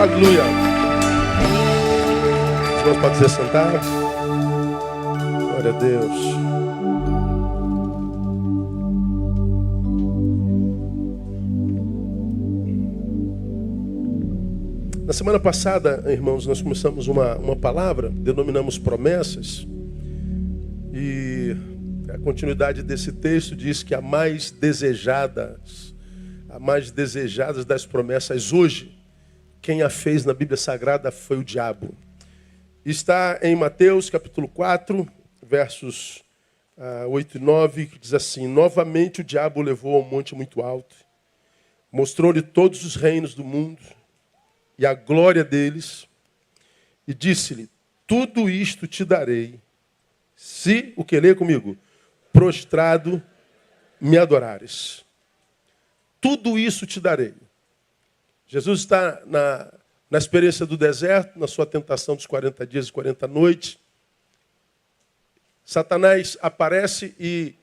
Aleluia. Os irmãos podem se sentar. Glória a Deus. Na semana passada, irmãos, nós começamos uma palavra, denominamos promessas. E a continuidade desse texto diz que a mais desejadas das promessas hoje, quem a fez na Bíblia Sagrada foi o diabo. Está em Mateus capítulo 4, versos 8 e 9, que diz assim: novamente o diabo o levou a um monte muito alto, mostrou-lhe todos os reinos do mundo e a glória deles, e disse-lhe: tudo isto te darei, se, o que lê comigo? Prostrado me adorares. Tudo isso te darei. Jesus está na experiência do deserto, na sua tentação dos 40 dias e 40 noites. Satanás aparece e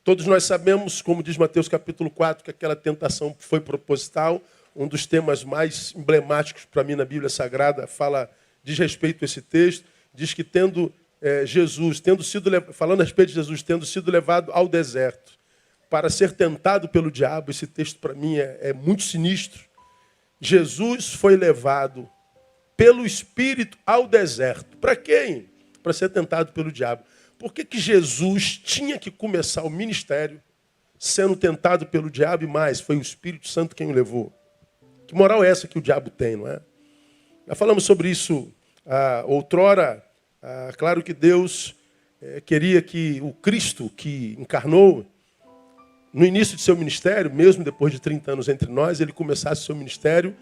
todos nós sabemos, como diz Mateus capítulo 4, que aquela tentação foi proposital. Um dos temas mais emblemáticos para mim na Bíblia Sagrada diz respeito a esse texto. Diz que falando a respeito de Jesus, tendo sido levado ao deserto para ser tentado pelo diabo, esse texto para mim é muito sinistro. Jesus foi levado pelo Espírito ao deserto. Para quem? Para ser tentado pelo diabo. Por que Jesus tinha que começar o ministério sendo tentado pelo diabo e mais? Foi o Espírito Santo quem o levou. Que moral é essa que o diabo tem, não é? Já falamos sobre isso outrora. Claro que Deus queria que o Cristo que encarnou, no início de seu ministério, mesmo depois de 30 anos entre nós, ele começasse seu ministério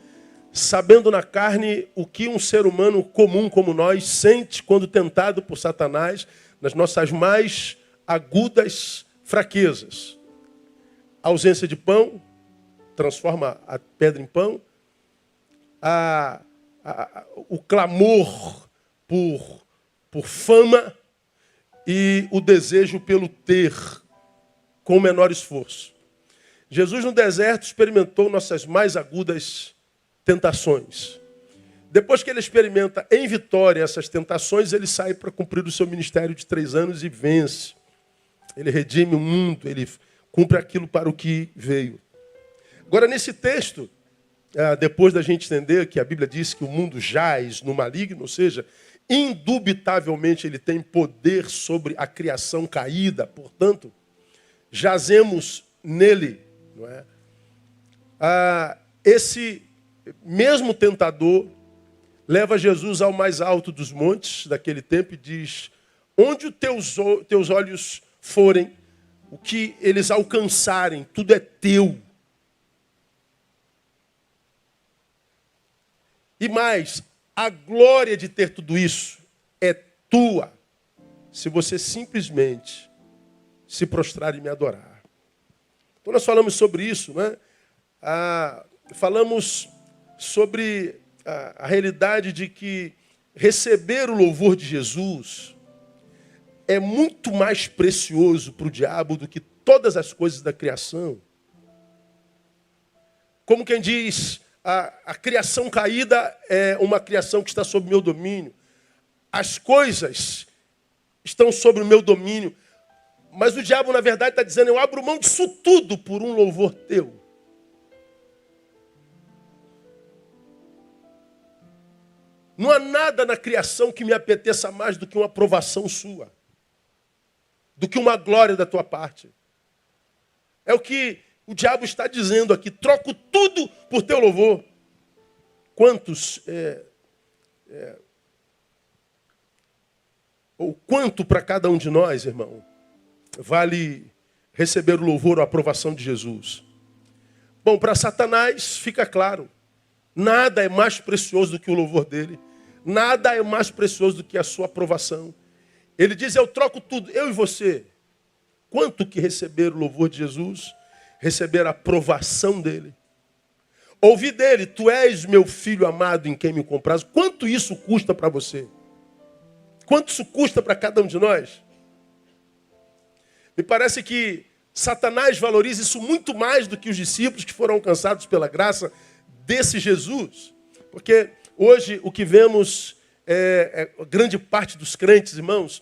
sabendo na carne o que um ser humano comum como nós sente quando tentado por Satanás nas nossas mais agudas fraquezas. A ausência de pão transforma a pedra em pão. O clamor por fama e o desejo pelo ter com menor esforço. Jesus no deserto experimentou nossas mais agudas tentações. Depois que ele experimenta em vitória essas tentações, ele sai para cumprir o seu ministério de 3 anos e vence. Ele redime o mundo, ele cumpre aquilo para o que veio. Agora, nesse texto, depois da gente entender que a Bíblia diz que o mundo jaz no maligno, ou seja, indubitavelmente ele tem poder sobre a criação caída, portanto, jazemos nele, não é? Esse mesmo tentador leva Jesus ao mais alto dos montes daquele tempo e diz: onde os teus olhos forem, o que eles alcançarem, tudo é teu. E mais, a glória de ter tudo isso é tua, se você simplesmente se prostrar e me adorar. Então nós falamos sobre isso, né? Falamos sobre a realidade de que receber o louvor de Jesus é muito mais precioso para o diabo do que todas as coisas da criação. Como quem diz, a criação caída é uma criação que está sob meu domínio. As coisas estão sob o meu domínio. Mas o diabo, na verdade, está dizendo: eu abro mão disso tudo por um louvor teu. Não há nada na criação que me apeteça mais do que uma aprovação sua. Do que uma glória da tua parte. É o que o diabo está dizendo aqui: troco tudo por teu louvor. Quantos, ou quanto para cada um de nós, irmão, vale receber o louvor ou a aprovação de Jesus? Bom, para Satanás fica claro: nada é mais precioso do que o louvor dele. Nada é mais precioso do que a sua aprovação. Ele diz: eu troco tudo, eu e você. Quanto que receber o louvor de Jesus, receber a aprovação dele, ouvir dele: tu és meu filho amado em quem me compraz. Quanto isso custa para você? Quanto isso custa para cada um de nós? Me parece que Satanás valoriza isso muito mais do que os discípulos que foram alcançados pela graça desse Jesus. Porque hoje o que vemos grande parte dos crentes, irmãos,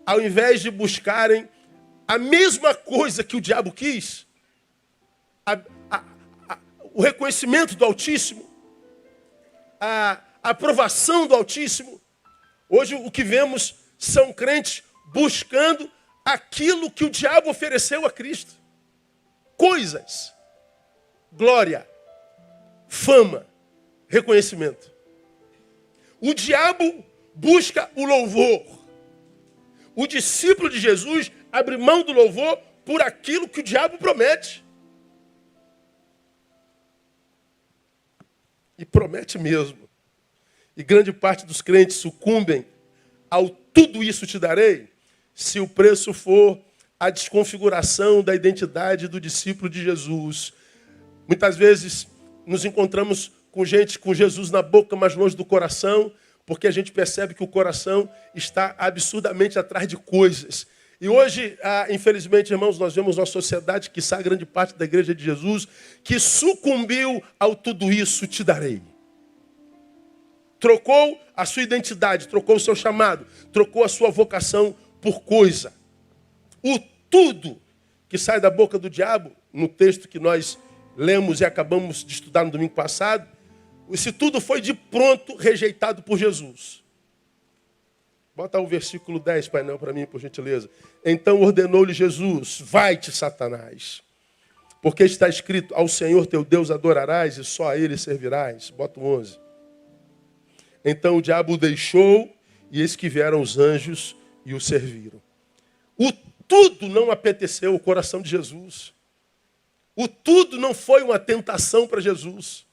ao invés de buscarem a mesma coisa que o diabo quis, o reconhecimento do Altíssimo, a aprovação do Altíssimo, hoje o que vemos são crentes buscando aquilo que o diabo ofereceu a Cristo. Coisas, glória, fama, reconhecimento. O diabo busca o louvor. O discípulo de Jesus abre mão do louvor por aquilo que o diabo promete. E promete mesmo. E grande parte dos crentes sucumbem ao tudo isso te darei, se o preço for a desconfiguração da identidade do discípulo de Jesus. Muitas vezes nos encontramos com gente com Jesus na boca, mas longe do coração, porque a gente percebe que o coração está absurdamente atrás de coisas. E hoje, infelizmente, irmãos, nós vemos uma sociedade, quiçá grande parte da igreja de Jesus, que sucumbiu ao tudo isso te darei. Trocou a sua identidade, trocou o seu chamado, trocou a sua vocação por coisa. O tudo que sai da boca do diabo, no texto que nós lemos e acabamos de estudar no domingo passado, esse tudo foi de pronto rejeitado por Jesus. Bota o versículo 10, painel, para mim, por gentileza. Então ordenou-lhe Jesus, vai-te, Satanás, porque está escrito, ao Senhor teu Deus adorarás e só a ele servirás. Bota o 11. Então o diabo o deixou e eis que vieram os anjos e o serviram. O tudo não apeteceu o coração de Jesus. O tudo não foi uma tentação para Jesus.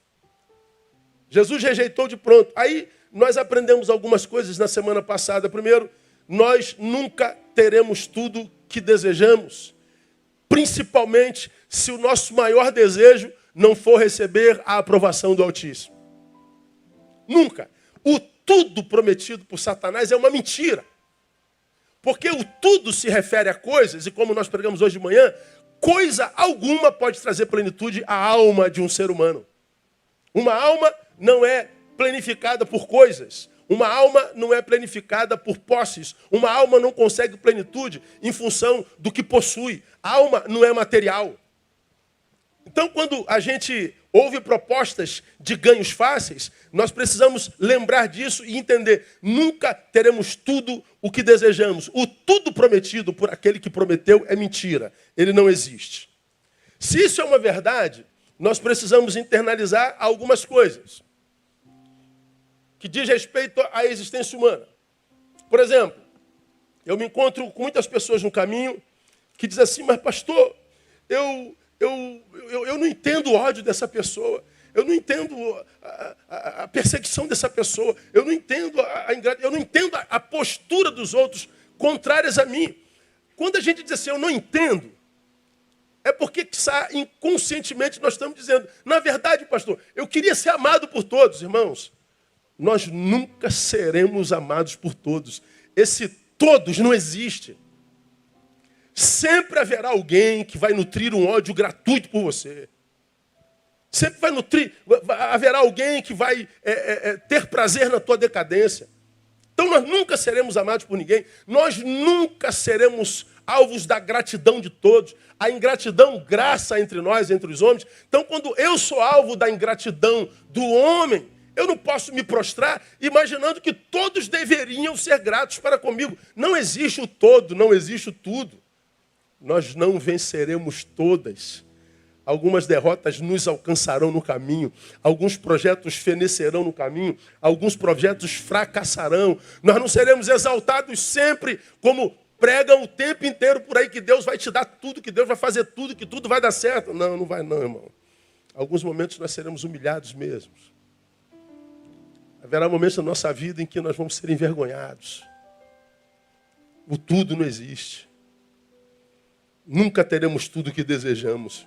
Jesus rejeitou de pronto. Aí nós aprendemos algumas coisas na semana passada. Primeiro, nós nunca teremos tudo que desejamos. Principalmente se o nosso maior desejo não for receber a aprovação do Altíssimo. Nunca. O tudo prometido por Satanás é uma mentira. Porque o tudo se refere a coisas, e como nós pregamos hoje de manhã, coisa alguma pode trazer plenitude à alma de um ser humano. Uma alma não é planificada por coisas. Uma alma não é planificada por posses. Uma alma não consegue plenitude em função do que possui. A alma não é material. Então, quando a gente ouve propostas de ganhos fáceis, nós precisamos lembrar disso e entender. Nunca teremos tudo o que desejamos. O tudo prometido por aquele que prometeu é mentira. Ele não existe. Se isso é uma verdade, nós precisamos internalizar algumas coisas que diz respeito à existência humana. Por exemplo, eu me encontro com muitas pessoas no caminho que dizem assim, mas pastor, eu não entendo o ódio dessa pessoa, eu não entendo a perseguição dessa pessoa, eu não entendo a postura dos outros contrárias a mim. Quando a gente diz assim, eu não entendo, é porque inconscientemente nós estamos dizendo, na verdade, pastor, eu queria ser amado por todos, irmãos. Nós nunca seremos amados por todos. Esse todos não existe. Sempre haverá alguém que vai nutrir um ódio gratuito por você. Sempre haverá alguém que vai ter prazer na tua decadência. Então nós nunca seremos amados por ninguém. Nós nunca seremos alvos da gratidão de todos. A ingratidão graça entre nós, entre os homens. Então quando eu sou alvo da ingratidão do homem, eu não posso me prostrar imaginando que todos deveriam ser gratos para comigo. Não existe o todo, não existe o tudo. Nós não venceremos todas. Algumas derrotas nos alcançarão no caminho. Alguns projetos fenecerão no caminho. Alguns projetos fracassarão. Nós não seremos exaltados sempre, como pregam o tempo inteiro por aí, que Deus vai te dar tudo, que Deus vai fazer tudo, que tudo vai dar certo. Não, não vai não, irmão. Alguns momentos nós seremos humilhados mesmos. Haverá momentos na nossa vida em que nós vamos ser envergonhados. O tudo não existe. Nunca teremos tudo o que desejamos.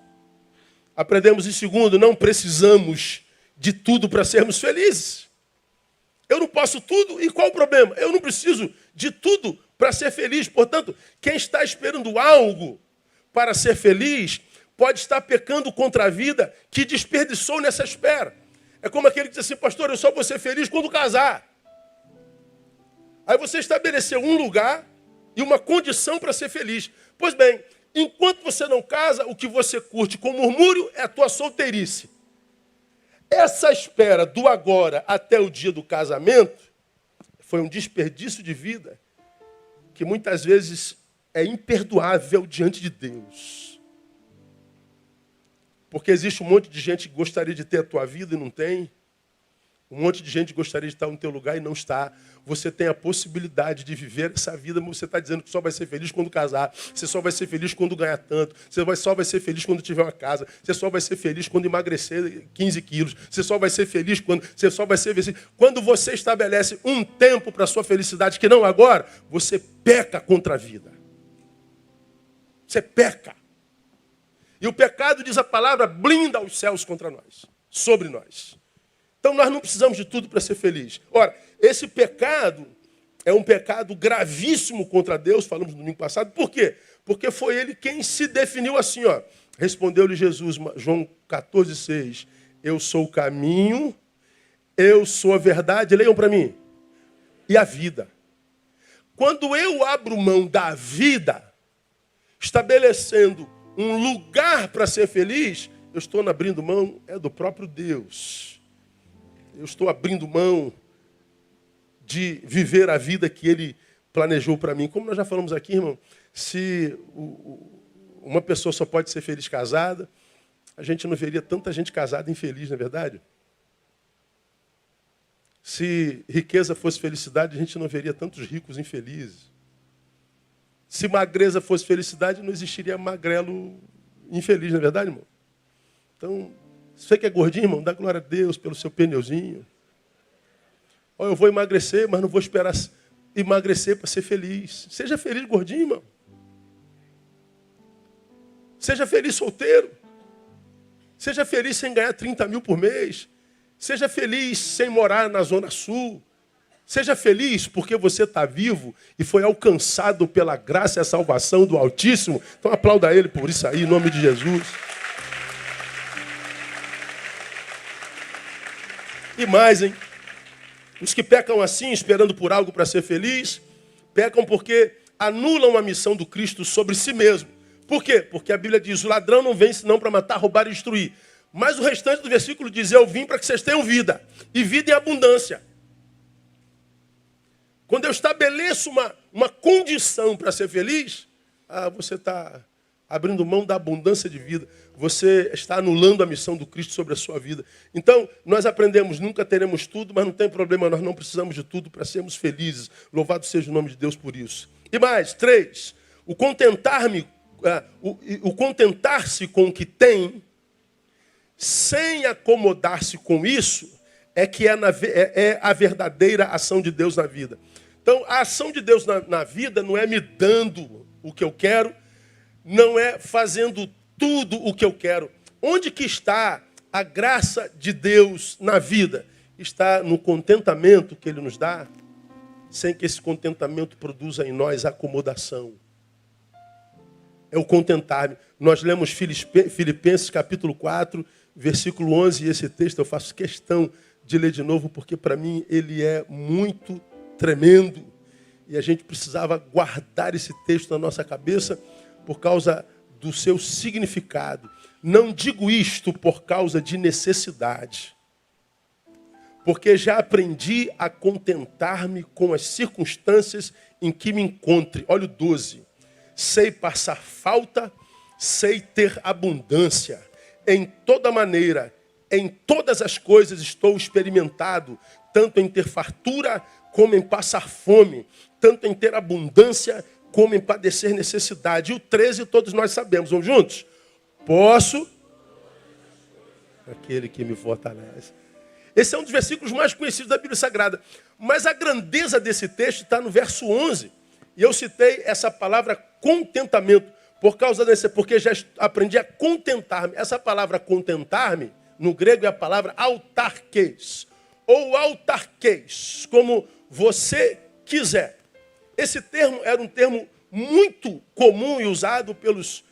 Aprendemos em segundo, não precisamos de tudo para sermos felizes. Eu não posso tudo, e qual o problema? Eu não preciso de tudo para ser feliz. Portanto, quem está esperando algo para ser feliz, pode estar pecando contra a vida que desperdiçou nessa espera. É como aquele que diz assim, pastor, eu só vou ser feliz quando casar. Aí você estabeleceu um lugar e uma condição para ser feliz. Pois bem, enquanto você não casa, o que você curte com murmúrio é a tua solteirice. Essa espera do agora até o dia do casamento foi um desperdício de vida que muitas vezes é imperdoável diante de Deus. Porque existe um monte de gente que gostaria de ter a tua vida e não tem. Um monte de gente gostaria de estar no teu lugar e não está. Você tem a possibilidade de viver essa vida, mas você está dizendo que só vai ser feliz quando casar. Você só vai ser feliz quando ganhar tanto. Só vai ser feliz quando tiver uma casa. Você só vai ser feliz quando emagrecer 15 quilos. Você só vai ser feliz quando... Quando você estabelece um tempo para a sua felicidade, que não agora, você peca contra a vida. Você peca. E o pecado, diz a palavra, blinda os céus contra nós, sobre nós. Então nós não precisamos de tudo para ser feliz. Ora, esse pecado é um pecado gravíssimo contra Deus, falamos no domingo passado. Por quê? Porque foi ele quem se definiu assim, ó. Respondeu-lhe Jesus, João 14,6. Eu sou o caminho, eu sou a verdade, leiam para mim, e a vida. Quando eu abro mão da vida, estabelecendo um lugar para ser feliz, eu estou abrindo mão do próprio Deus. Eu estou abrindo mão de viver a vida que Ele planejou para mim. Como nós já falamos aqui, irmão, se uma pessoa só pode ser feliz casada, a gente não veria tanta gente casada infeliz, não é verdade? Se riqueza fosse felicidade, a gente não veria tantos ricos infelizes. Se magreza fosse felicidade, não existiria magrelo infeliz, não é verdade, irmão? Então, você que é gordinho, irmão, dá glória a Deus pelo seu pneuzinho. Eu vou emagrecer, mas não vou esperar emagrecer para ser feliz. Seja feliz, gordinho, irmão. Seja feliz solteiro. Seja feliz sem ganhar 30 mil por mês. Seja feliz sem morar na Zona Sul. Seja feliz porque você está vivo e foi alcançado pela graça e a salvação do Altíssimo. Então aplauda Ele por isso aí, em nome de Jesus. E mais, hein? Os que pecam assim, esperando por algo para ser feliz, pecam porque anulam a missão do Cristo sobre si mesmo. Por quê? Porque a Bíblia diz, o ladrão não vem senão para matar, roubar e destruir. Mas o restante do versículo diz, eu vim para que vocês tenham vida. E vida em abundância. Quando eu estabeleço uma condição para ser feliz, você está abrindo mão da abundância de vida. Você está anulando a missão do Cristo sobre a sua vida. Então, nós aprendemos, nunca teremos tudo, mas não tem problema, nós não precisamos de tudo para sermos felizes. Louvado seja o nome de Deus por isso. E mais, 3, o contentar-se com o que tem, sem acomodar-se com isso, é a verdadeira ação de Deus na vida. Então, a ação de Deus na vida não é me dando o que eu quero, não é fazendo tudo o que eu quero. Onde que está a graça de Deus na vida? Está no contentamento que Ele nos dá, sem que esse contentamento produza em nós acomodação. É o contentar-me. Nós lemos Filipenses capítulo 4, versículo 11, e esse texto eu faço questão de ler de novo, porque para mim ele é muito tremendo. E a gente precisava guardar esse texto na nossa cabeça por causa do seu significado. Não digo isto por causa de necessidade, porque já aprendi a contentar-me com as circunstâncias em que me encontre. Olha o 12. Sei passar falta, sei ter abundância. Em toda maneira, em todas as coisas estou experimentado, tanto em ter fartura como em passar fome, tanto em ter abundância como em padecer necessidade. E o 13 todos nós sabemos. Vamos juntos? Posso, aquele que me fortalece. Esse é um dos versículos mais conhecidos da Bíblia Sagrada. Mas a grandeza desse texto está no verso 11. E eu citei essa palavra contentamento, porque já aprendi a contentar-me. Essa palavra contentar-me, no grego é a palavra autarquês, ou autarquês, como você quiser. Esse termo era um termo muito comum e usado pelos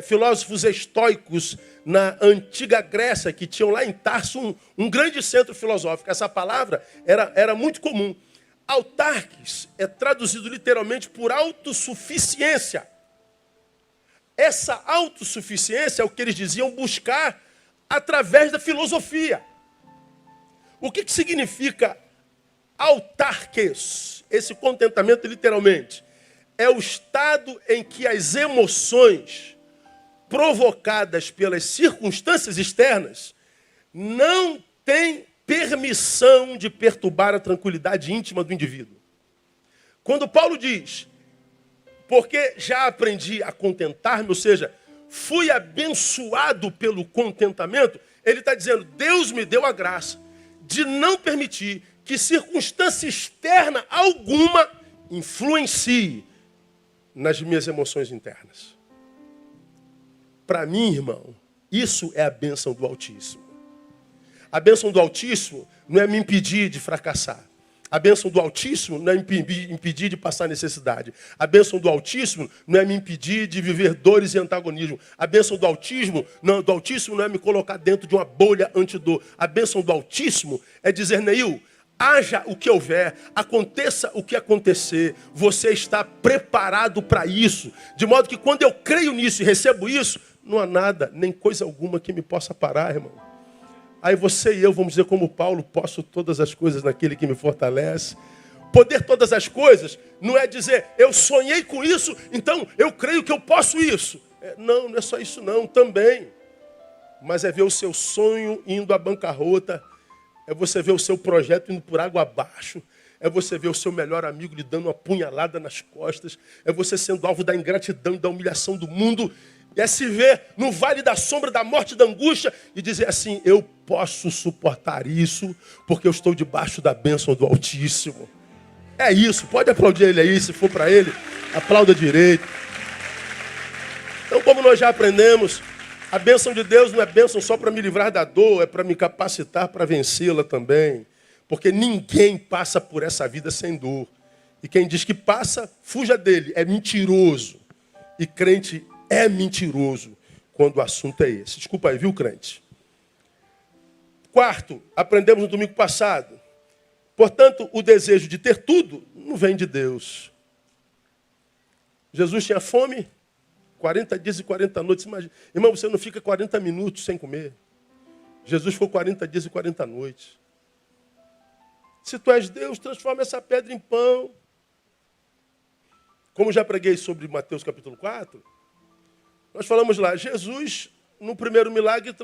filósofos estoicos na antiga Grécia, que tinham lá em Tarso um grande centro filosófico. Essa palavra era muito comum. Autarques é traduzido literalmente por autossuficiência. Essa autossuficiência é o que eles diziam buscar através da filosofia. O que significa autarques? Esse contentamento, literalmente, é o estado em que as emoções provocadas pelas circunstâncias externas não têm permissão de perturbar a tranquilidade íntima do indivíduo. Quando Paulo diz, porque já aprendi a contentar-me, ou seja, fui abençoado pelo contentamento, ele está dizendo, Deus me deu a graça de não permitir que circunstância externa alguma influencie nas minhas emoções internas. Para mim, irmão, isso é a bênção do Altíssimo. A bênção do Altíssimo não é me impedir de fracassar. A bênção do Altíssimo não é me impedir de passar necessidade. A bênção do Altíssimo não é me impedir de viver dores e antagonismo. A bênção do Altíssimo não é me colocar dentro de uma bolha antidor. A bênção do Altíssimo é dizer, Neil, haja o que houver, aconteça o que acontecer, você está preparado para isso. De modo que quando eu creio nisso e recebo isso, não há nada, nem coisa alguma que me possa parar, irmão. Aí você e eu vamos dizer como Paulo, posso todas as coisas naquele que me fortalece. Poder todas as coisas não é dizer, eu sonhei com isso, então eu creio que eu posso isso. Não é só isso não, também. Mas é ver o seu sonho indo à bancarrota, é você ver o seu projeto indo por água abaixo, é você ver o seu melhor amigo lhe dando uma punhalada nas costas, é você sendo alvo da ingratidão e da humilhação do mundo, é se ver no vale da sombra, da morte, da angústia e dizer assim, eu posso suportar isso porque eu estou debaixo da bênção do Altíssimo. É isso, pode aplaudir ele aí, se for para ele, aplauda direito. Então, como nós já aprendemos, a bênção de Deus não é bênção só para me livrar da dor, é para me capacitar para vencê-la também. Porque ninguém passa por essa vida sem dor. E quem diz que passa, fuja dele, é mentiroso. E crente é mentiroso quando o assunto é esse. Desculpa aí, viu, crente? Quarto, aprendemos no domingo passado. Portanto, o desejo de ter tudo não vem de Deus. Jesus tinha fome, 40 dias e 40 noites. Imagina. Irmão, você não fica 40 minutos sem comer. Jesus ficou 40 dias e 40 noites. Se tu és Deus, transforma essa pedra em pão. Como já preguei sobre Mateus capítulo 4, nós falamos lá, Jesus, no primeiro milagre,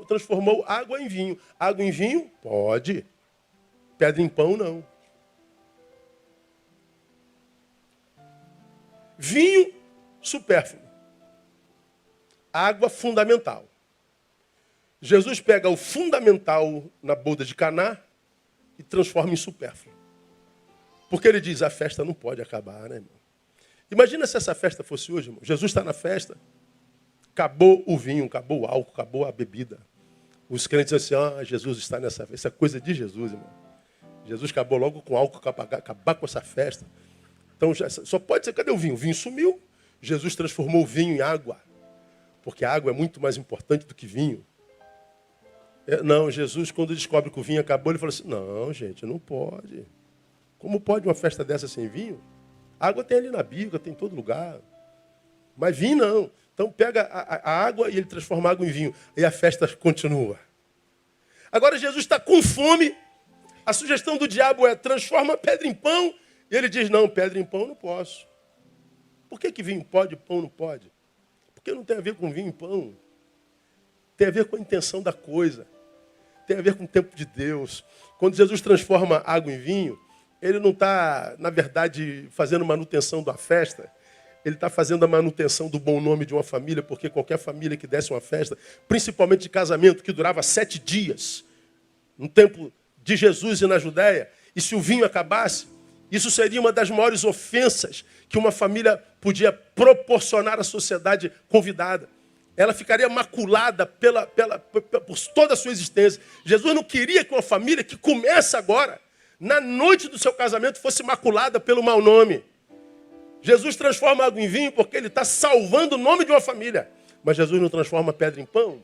transformou água em vinho. Água em vinho? Pode. Pedra em pão, não. Vinho, supérfluo. Água, fundamental. Jesus pega o fundamental na boda de Caná e transforma em supérfluo. Porque ele diz, a festa não pode acabar, né, irmão? Imagina se essa festa fosse hoje, irmão. Jesus está na festa, acabou o vinho, acabou o álcool, acabou a bebida. Os crentes dizem assim, Jesus está nessa festa. Isso é coisa de Jesus, irmão. Jesus acabou logo com álcool, acabar com essa festa. Então, só pode ser, cadê o vinho? O vinho sumiu. Jesus transformou o vinho em água. Porque a água é muito mais importante do que vinho. Não, Jesus, quando descobre que o vinho acabou, ele fala assim, não, gente, não pode. Como pode uma festa dessa sem vinho? A água tem ali na Bíblia, tem em todo lugar. Mas vinho não. Então pega a água e ele transforma a água em vinho. E a festa continua. Agora Jesus está com fome. A sugestão do diabo é transforma pedra em pão. E ele diz, não, pedra em pão eu não posso. Por que vinho pode e pão não pode? Porque não tem a ver com vinho e pão. Tem a ver com a intenção da coisa. Tem a ver com o tempo de Deus. Quando Jesus transforma água em vinho, ele não está, na verdade, fazendo manutenção da festa. Ele está fazendo a manutenção do bom nome de uma família, porque qualquer família que desse uma festa, principalmente de casamento, que durava 7 dias, no tempo de Jesus e na Judéia, e se o vinho acabasse, isso seria uma das maiores ofensas que uma família podia proporcionar à sociedade convidada. Ela ficaria maculada por toda a sua existência. Jesus não queria que uma família que começa agora, na noite do seu casamento, fosse maculada pelo mau nome. Jesus transforma água em vinho porque ele está salvando o nome de uma família. Mas Jesus não transforma pedra em pão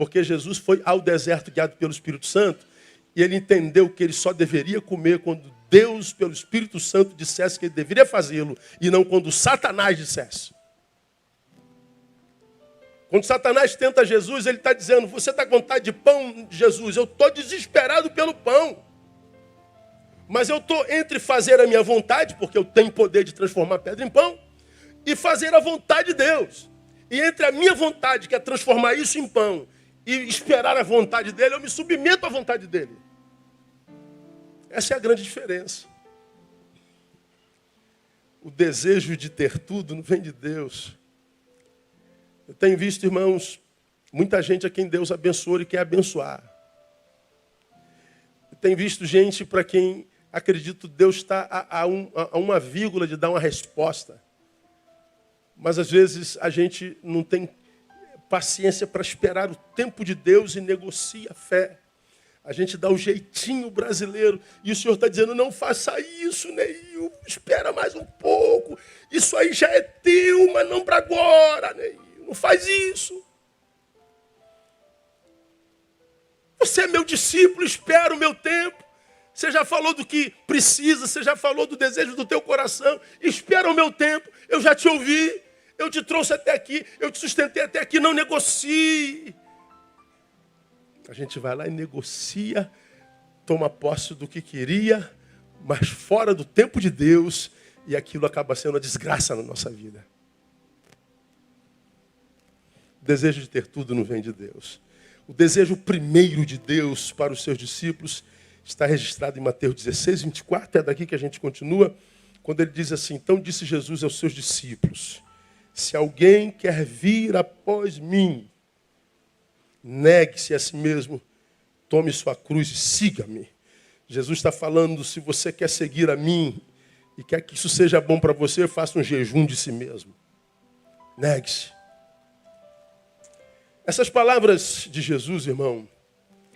Porque Jesus foi ao deserto guiado pelo Espírito Santo e ele entendeu que ele só deveria comer quando Deus, pelo Espírito Santo, dissesse que ele deveria fazê-lo e não quando Satanás dissesse. Quando Satanás tenta Jesus, ele está dizendo, você está com vontade de pão, Jesus? Eu estou desesperado pelo pão. Mas eu estou entre fazer a minha vontade, porque eu tenho poder de transformar pedra em pão, e fazer a vontade de Deus. E entre a minha vontade, que é transformar isso em pão, e esperar a vontade dele, eu me submeto à vontade dele. Essa é a grande diferença. O desejo de ter tudo não vem de Deus. Eu tenho visto, irmãos, muita gente a quem Deus abençoa e quer abençoar. Eu tenho visto gente para quem acredito Deus está a uma vírgula de dar uma resposta. Mas às vezes a gente não tem paciência para esperar o tempo de Deus e negocia a fé. A gente dá o jeitinho brasileiro. E o Senhor está dizendo, não faça isso, Neil. Espera mais um pouco. Isso aí já é teu, mas não para agora, Neil. Não faz isso. Você é meu discípulo, espera o meu tempo. Você já falou do que precisa, você já falou do desejo do teu coração. Espera o meu tempo, eu já te ouvi. Eu te trouxe até aqui, eu te sustentei até aqui, não negocie. A gente vai lá e negocia, toma posse do que queria, mas fora do tempo de Deus, e aquilo acaba sendo uma desgraça na nossa vida. O desejo de ter tudo não vem de Deus. O desejo primeiro de Deus para os seus discípulos está registrado em Mateus 16, 24, é daqui que a gente continua, quando ele diz assim, então disse Jesus aos seus discípulos, se alguém quer vir após mim, negue-se a si mesmo, tome sua cruz e siga-me. Jesus está falando, se você quer seguir a mim e quer que isso seja bom para você, faça um jejum de si mesmo. Negue-se. Essas palavras de Jesus, irmão,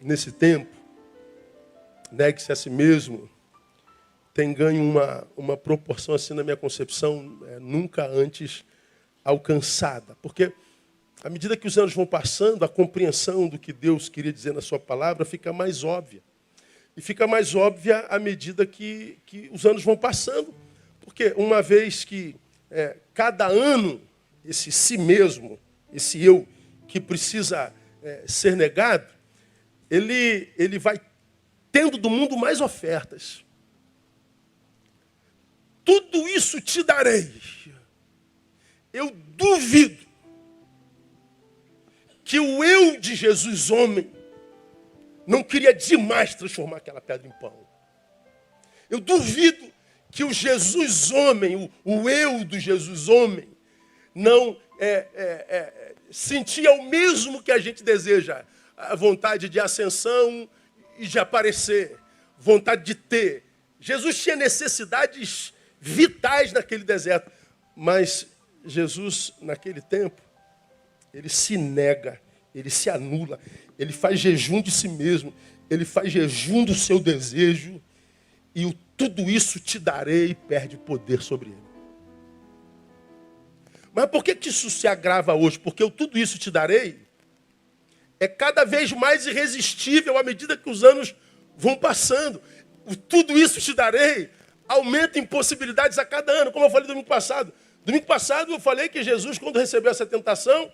nesse tempo, negue-se a si mesmo, tem ganho uma proporção assim na minha concepção, nunca antes alcançada. Porque à medida que os anos vão passando, a compreensão do que Deus queria dizer na sua palavra fica mais óbvia. E fica mais óbvia à medida que os anos vão passando. Porque uma vez que cada ano, esse si mesmo, esse eu que precisa ser negado, ele vai tendo do mundo mais ofertas. Tudo isso te darei. Eu duvido que o eu de Jesus, homem, não queria demais transformar aquela pedra em pão. Eu duvido que o Jesus, homem, o eu do Jesus, homem, não sentia o mesmo que a gente deseja. A vontade de ascensão e de aparecer. Vontade de ter. Jesus tinha necessidades vitais naquele deserto. Mas Jesus, naquele tempo, ele se nega, ele se anula, ele faz jejum de si mesmo, ele faz jejum do seu desejo, e tudo isso te darei e perde poder sobre ele. Mas por que isso se agrava hoje? Porque o tudo isso te darei é cada vez mais irresistível à medida que os anos vão passando. O tudo isso te darei aumenta em possibilidades a cada ano, como eu falei domingo passado. Domingo passado eu falei que Jesus, quando recebeu essa tentação,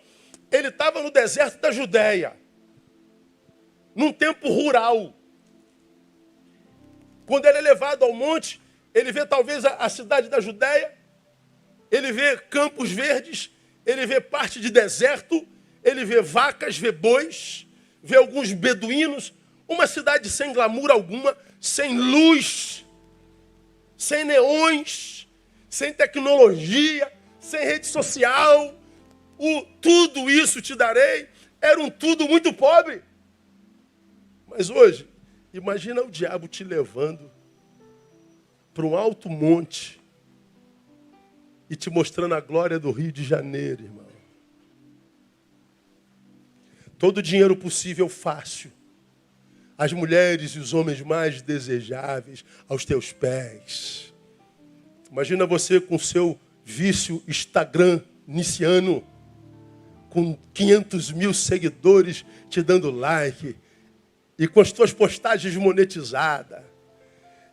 ele estava no deserto da Judéia, num tempo rural. Quando ele é levado ao monte, ele vê talvez a cidade da Judéia, ele vê campos verdes, ele vê parte de deserto, ele vê vacas, vê bois, vê alguns beduínos, uma cidade sem glamour alguma, sem luz, sem neões, sem tecnologia, sem rede social. Tudo isso te darei, era um tudo muito pobre. Mas hoje, imagina o diabo te levando para um alto monte e te mostrando a glória do Rio de Janeiro, irmão. Todo o dinheiro possível fácil. As mulheres e os homens mais desejáveis aos teus pés. Imagina você com seu vício Instagram niciano, com 500 mil seguidores te dando like e com as tuas postagens monetizadas.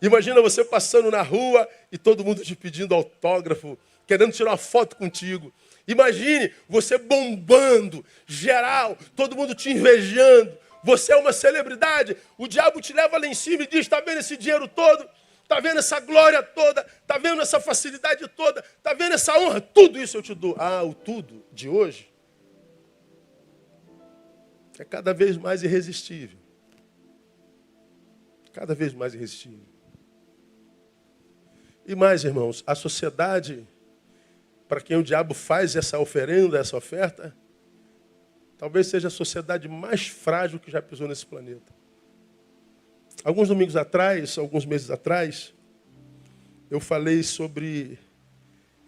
Imagina você passando na rua e todo mundo te pedindo autógrafo, querendo tirar uma foto contigo. Imagine você bombando, geral, todo mundo te invejando. Você é uma celebridade. O diabo te leva lá em cima e diz, está vendo esse dinheiro todo? Está vendo essa glória toda? Está vendo essa facilidade toda? Está vendo essa honra? Tudo isso eu te dou. Ah, o tudo de hoje é cada vez mais irresistível. Cada vez mais irresistível. E mais, irmãos, a sociedade, para quem o diabo faz essa oferenda, essa oferta, talvez seja a sociedade mais frágil que já pisou nesse planeta. Alguns domingos atrás, alguns meses atrás, eu falei sobre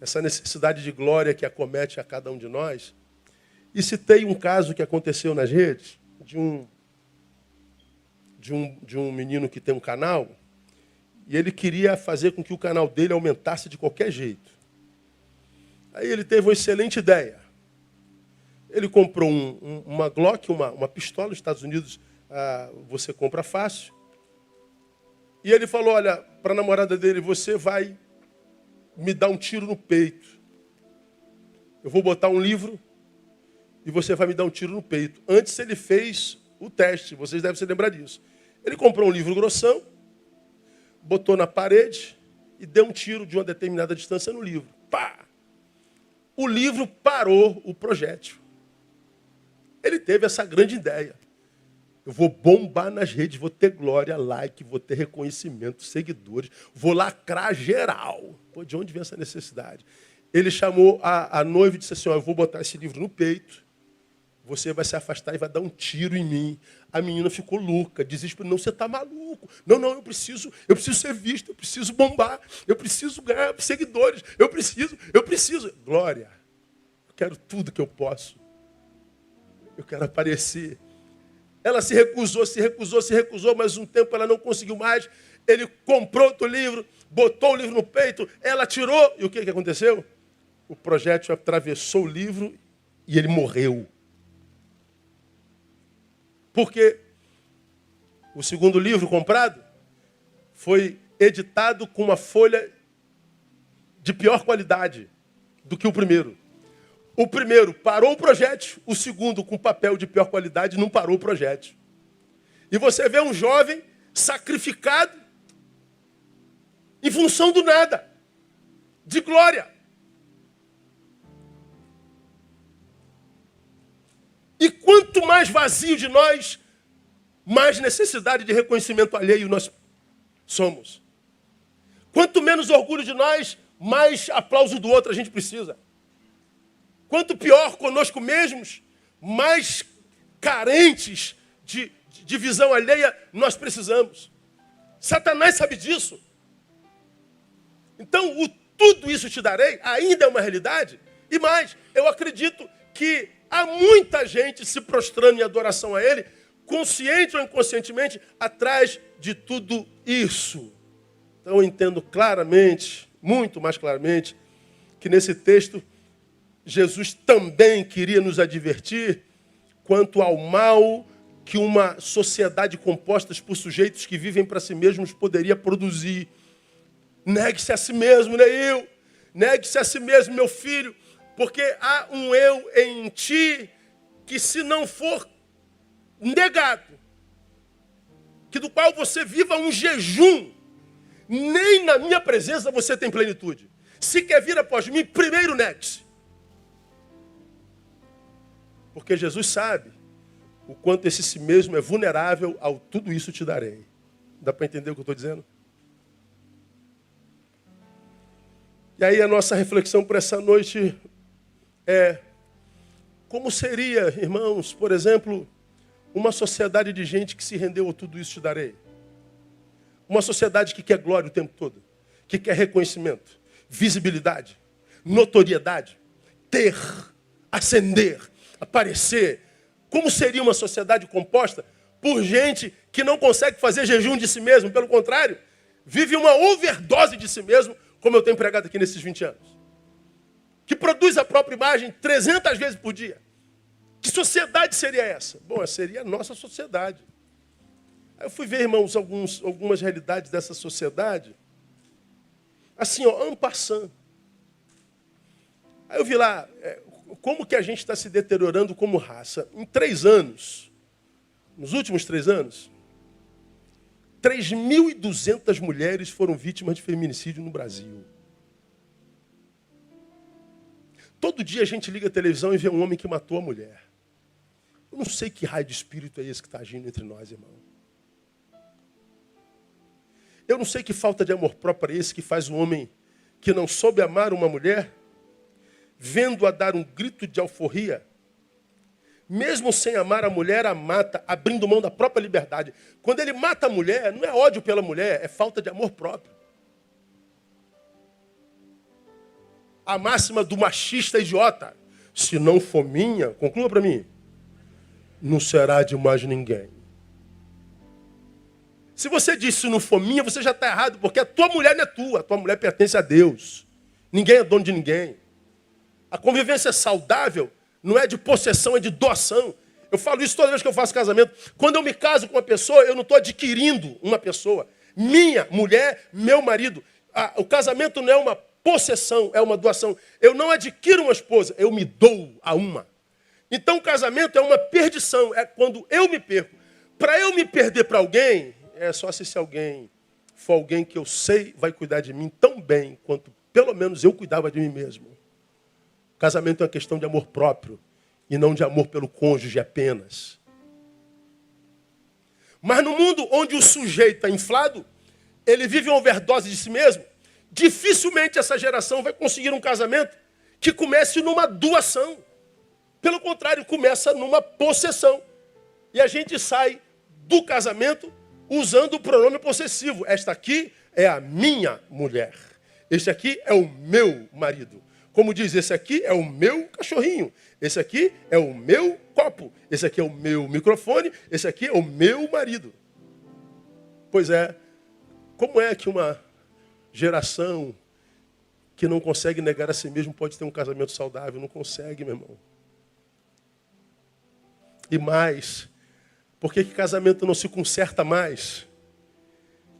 essa necessidade de glória que acomete a cada um de nós. E citei um caso que aconteceu nas redes, de um menino que tem um canal, e ele queria fazer com que o canal dele aumentasse de qualquer jeito. Aí ele teve uma excelente ideia. Ele comprou uma Glock, uma pistola. Nos Estados Unidos você compra fácil. E ele falou, olha, para a namorada dele, você vai me dar um tiro no peito. Eu vou botar um livro e você vai me dar um tiro no peito. Antes ele fez o teste, vocês devem se lembrar disso. Ele comprou um livro grossão, botou na parede e deu um tiro de uma determinada distância no livro. Pá! O livro parou o projétil. Ele teve essa grande ideia. Eu vou bombar nas redes, vou ter glória, like, vou ter reconhecimento, seguidores, vou lacrar geral. Pô, de onde vem essa necessidade? Ele chamou a noiva e disse assim, ó, eu vou botar esse livro no peito, você vai se afastar e vai dar um tiro em mim. A menina ficou louca, desesperada. Não, você está maluco. Não, eu preciso ser visto, eu preciso bombar, eu preciso ganhar seguidores, eu preciso. Glória, eu quero tudo que eu posso. Eu quero aparecer. Ela se recusou, mas um tempo ela não conseguiu mais. Ele comprou outro livro, botou o livro no peito, ela tirou. E o que aconteceu? O projétil atravessou o livro e ele morreu. Porque o segundo livro comprado foi editado com uma folha de pior qualidade do que o primeiro. O primeiro parou o projétil, o segundo, com papel de pior qualidade, não parou o projétil. E você vê um jovem sacrificado em função do nada, de glória. E quanto mais vazio de nós, mais necessidade de reconhecimento alheio nós somos. Quanto menos orgulho de nós, mais aplauso do outro a gente precisa. Quanto pior conosco mesmos, mais carentes de visão alheia nós precisamos. Satanás sabe disso. Então, tudo isso te darei ainda é uma realidade. E mais, eu acredito que há muita gente se prostrando em adoração a Ele, consciente ou inconscientemente, atrás de tudo isso. Então eu entendo claramente, muito mais claramente, que nesse texto Jesus também queria nos advertir quanto ao mal que uma sociedade composta por sujeitos que vivem para si mesmos poderia produzir. Negue-se a si mesmo, né, eu? Negue-se a si mesmo, meu filho, porque há um eu em ti que, se não for negado, que do qual você viva um jejum, nem na minha presença você tem plenitude. Se quer vir após mim, primeiro negue-se. Porque Jesus sabe o quanto esse si mesmo é vulnerável ao tudo isso te darei. Dá para entender o que eu estou dizendo? E aí a nossa reflexão para essa noite é: como seria, irmãos, por exemplo, uma sociedade de gente que se rendeu a tudo isso te darei? Uma sociedade que quer glória o tempo todo, que quer reconhecimento, visibilidade, notoriedade, ter, ascender, aparecer. Como seria uma sociedade composta por gente que não consegue fazer jejum de si mesmo? Pelo contrário, vive uma overdose de si mesmo, como eu tenho pregado aqui nesses 20 anos. Que produz a própria imagem 300 vezes por dia. Que sociedade seria essa? Bom, seria a nossa sociedade. Aí eu fui ver, irmãos, algumas realidades dessa sociedade. Assim, ó, en passant. Aí eu vi lá, como que a gente está se deteriorando como raça. Em 3 anos, nos últimos 3 anos, 3.200 mulheres foram vítimas de feminicídio no Brasil. Todo dia a gente liga a televisão e vê um homem que matou a mulher. Eu não sei que raio de espírito é esse que está agindo entre nós, irmão. Eu não sei que falta de amor próprio é esse que faz um homem que não soube amar uma mulher, vendo-a dar um grito de alforria, mesmo sem amar a mulher, a mata, abrindo mão da própria liberdade. Quando ele mata a mulher, não é ódio pela mulher, é falta de amor próprio. A máxima do machista idiota: se não for minha, conclua para mim, não será de mais ninguém. Se você diz se não for minha, você já está errado, porque a tua mulher não é tua, a tua mulher pertence a Deus. Ninguém é dono de ninguém. A convivência saudável não é de possessão, é de doação. Eu falo isso toda vez que eu faço casamento. Quando eu me caso com uma pessoa, eu não estou adquirindo uma pessoa. Minha mulher, meu marido. O casamento não é uma possessão, é uma doação. Eu não adquiro uma esposa, eu me dou a uma. Então o casamento é uma perdição, é quando eu me perco. Para eu me perder para alguém, é só se esse alguém for alguém que eu sei vai cuidar de mim tão bem quanto pelo menos eu cuidava de mim mesmo. O casamento é uma questão de amor próprio e não de amor pelo cônjuge apenas. Mas no mundo onde o sujeito está inflado, ele vive uma overdose de si mesmo, dificilmente essa geração vai conseguir um casamento que comece numa doação. Pelo contrário, começa numa possessão. E a gente sai do casamento usando o pronome possessivo. Esta aqui é a minha mulher. Este aqui é o meu marido. Como diz, esse aqui é o meu cachorrinho. Esse aqui é o meu copo. Esse aqui é o meu microfone. Esse aqui é o meu marido. Pois é, como é que uma geração que não consegue negar a si mesmo pode ter um casamento saudável? Não consegue, meu irmão. E mais, por que casamento não se conserta mais?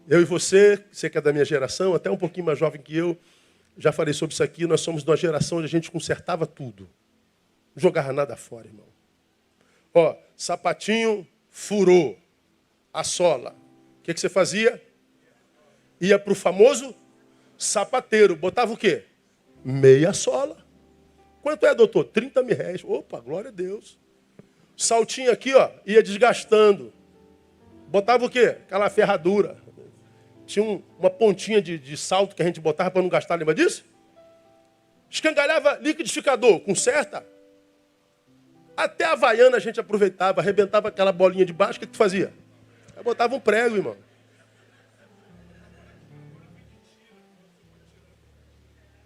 Eu e você que é da minha geração, até um pouquinho mais jovem que eu, já falei sobre isso aqui, nós somos de uma geração onde a gente consertava tudo. Não jogava nada fora, irmão. Ó, sapatinho furou a sola. O que você fazia? Ia para o famoso sapateiro. Botava o quê? Meia sola. Quanto é, doutor? 30 mil reais. Opa, glória a Deus. Saltinho aqui, ó, ia desgastando. Botava o quê? Aquela ferradura. Tinha uma pontinha de salto que a gente botava para não gastar, lembra disso? Escangalhava liquidificador, conserta. Até a Havaiana a gente aproveitava, arrebentava aquela bolinha de baixo, o que tu fazia? Aí botava um prego, irmão.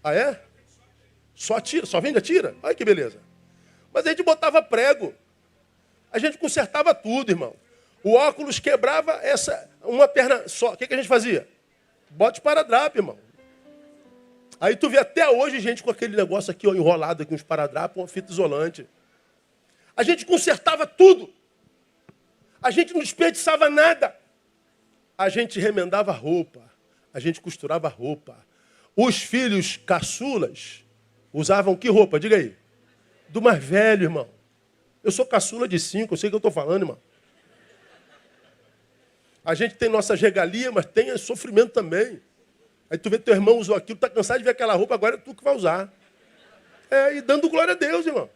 Ah, é? Só tira, só vende a tira? Olha que beleza. Mas a gente botava prego. A gente consertava tudo, irmão. O óculos quebrava uma perna só. O que a gente fazia? Bote esparadrapo, irmão. Aí tu vê até hoje gente com aquele negócio aqui, ó, enrolado aqui, uns esparadrapo, uma fita isolante. A gente consertava tudo. A gente não desperdiçava nada. A gente remendava roupa. A gente costurava roupa. Os filhos caçulas usavam que roupa? Diga aí. Do mais velho, irmão. Eu sou caçula de 5, eu sei o que eu estou falando, irmão. A gente tem nossas regalias, mas tem sofrimento também. Aí tu vê teu irmão usou aquilo, está cansado de ver aquela roupa, agora é tu que vai usar. E dando glória a Deus, irmão.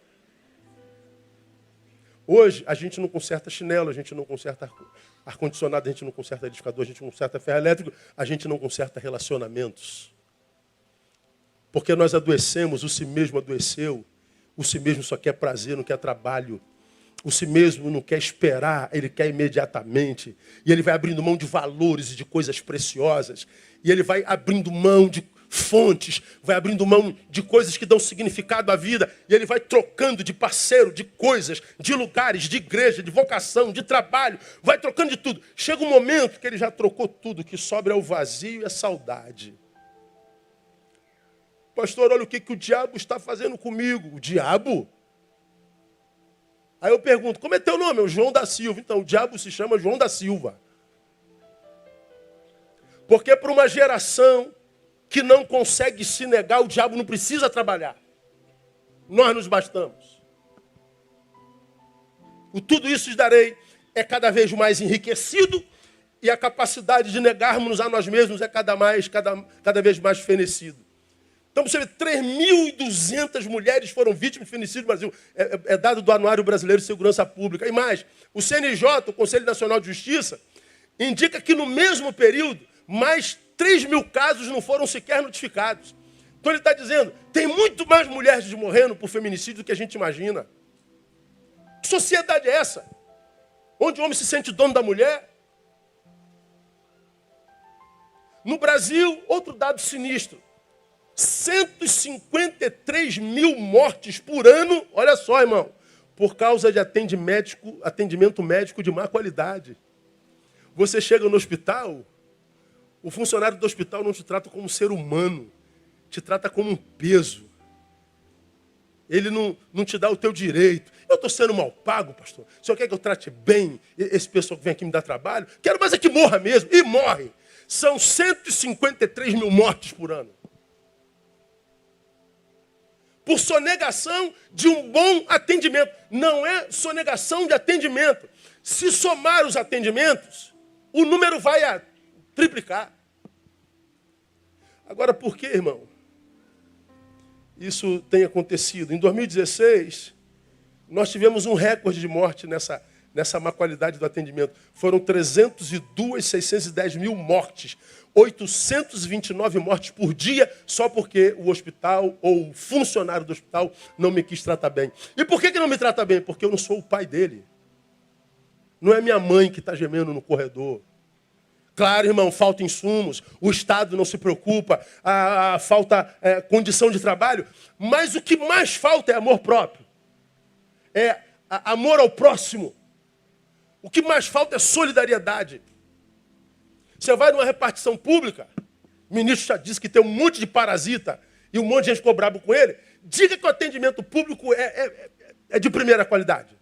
Hoje, a gente não conserta chinelo, a gente não conserta ar-condicionado, a gente não conserta edificador, a gente não conserta ferro elétrico, a gente não conserta relacionamentos. Porque nós adoecemos, o si mesmo adoeceu, o si mesmo só quer prazer, não quer trabalho. O si mesmo não quer esperar, ele quer imediatamente. E ele vai abrindo mão de valores e de coisas preciosas. E ele vai abrindo mão de fontes, vai abrindo mão de coisas que dão significado à vida. E ele vai trocando de parceiro, de coisas, de lugares, de igreja, de vocação, de trabalho. Vai trocando de tudo. Chega um momento que ele já trocou tudo. O que sobra é o vazio e a saudade. Pastor, olha o que o diabo está fazendo comigo. O diabo? Aí eu pergunto, como é teu nome? É o João da Silva. Então, o diabo se chama João da Silva. Porque para uma geração que não consegue se negar, o diabo não precisa trabalhar. Nós nos bastamos. O tudo isso lhes darei é cada vez mais enriquecido e a capacidade de negarmos a nós mesmos é cada vez mais fenecido. Então você vê, 3.200 mulheres foram vítimas de feminicídio no Brasil. É dado do Anuário Brasileiro de Segurança Pública. E mais, o CNJ, o Conselho Nacional de Justiça, indica que no mesmo período, mais 3.000 casos não foram sequer notificados. Então ele está dizendo, tem muito mais mulheres morrendo por feminicídio do que a gente imagina. Que sociedade é essa? Onde o homem se sente dono da mulher? No Brasil, outro dado sinistro. 153 mil mortes por ano, olha só, irmão, por causa de atendimento médico de má qualidade. Você chega no hospital, o funcionário do hospital não te trata como um ser humano, te trata como um peso. Ele não te dá o teu direito. Eu estou sendo mal pago, pastor. O senhor quer que eu trate bem esse pessoal que vem aqui me dar trabalho? Quero mais é que morra mesmo. E morre. São 153 mil mortes por ano. Por sonegação de um bom atendimento. Não é sonegação de atendimento. Se somar os atendimentos, o número vai a triplicar. Agora, por que, irmão, isso tem acontecido? Em 2016, nós tivemos um recorde de morte nessa má qualidade do atendimento. Foram 302.610 mil mortes. 829 mortes por dia, só porque o hospital ou o funcionário do hospital não me quis tratar bem. E por que não me trata bem? Porque eu não sou o pai dele. Não é minha mãe que está gemendo no corredor. Claro, irmão, falta insumos, o Estado não se preocupa, falta condição de trabalho, mas o que mais falta é amor próprio. É amor ao próximo. O que mais falta é solidariedade. Você vai numa repartição pública, o ministro já disse que tem um monte de parasita e um monte de gente ficou brabo com ele. Diga que o atendimento público é de primeira qualidade.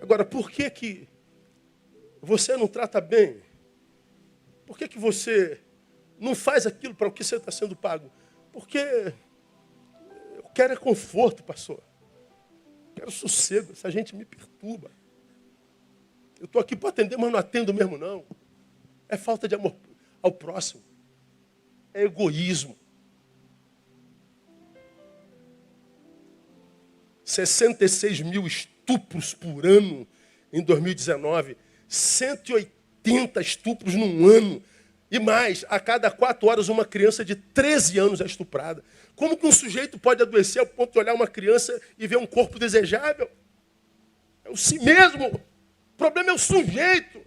Agora, por que você não trata bem? Por que você não faz aquilo para o que você está sendo pago? Porque eu quero é conforto, pastor. Quero sossego, essa gente me perturba. Eu estou aqui para atender, mas não atendo mesmo, não. É falta de amor ao próximo. É egoísmo. 66 mil estupros por ano em 2019. 180 estupros num ano. E mais, a cada 4 horas uma criança de 13 anos é estuprada. Como que um sujeito pode adoecer ao ponto de olhar uma criança e ver um corpo desejável? É o si mesmo. O problema é o sujeito.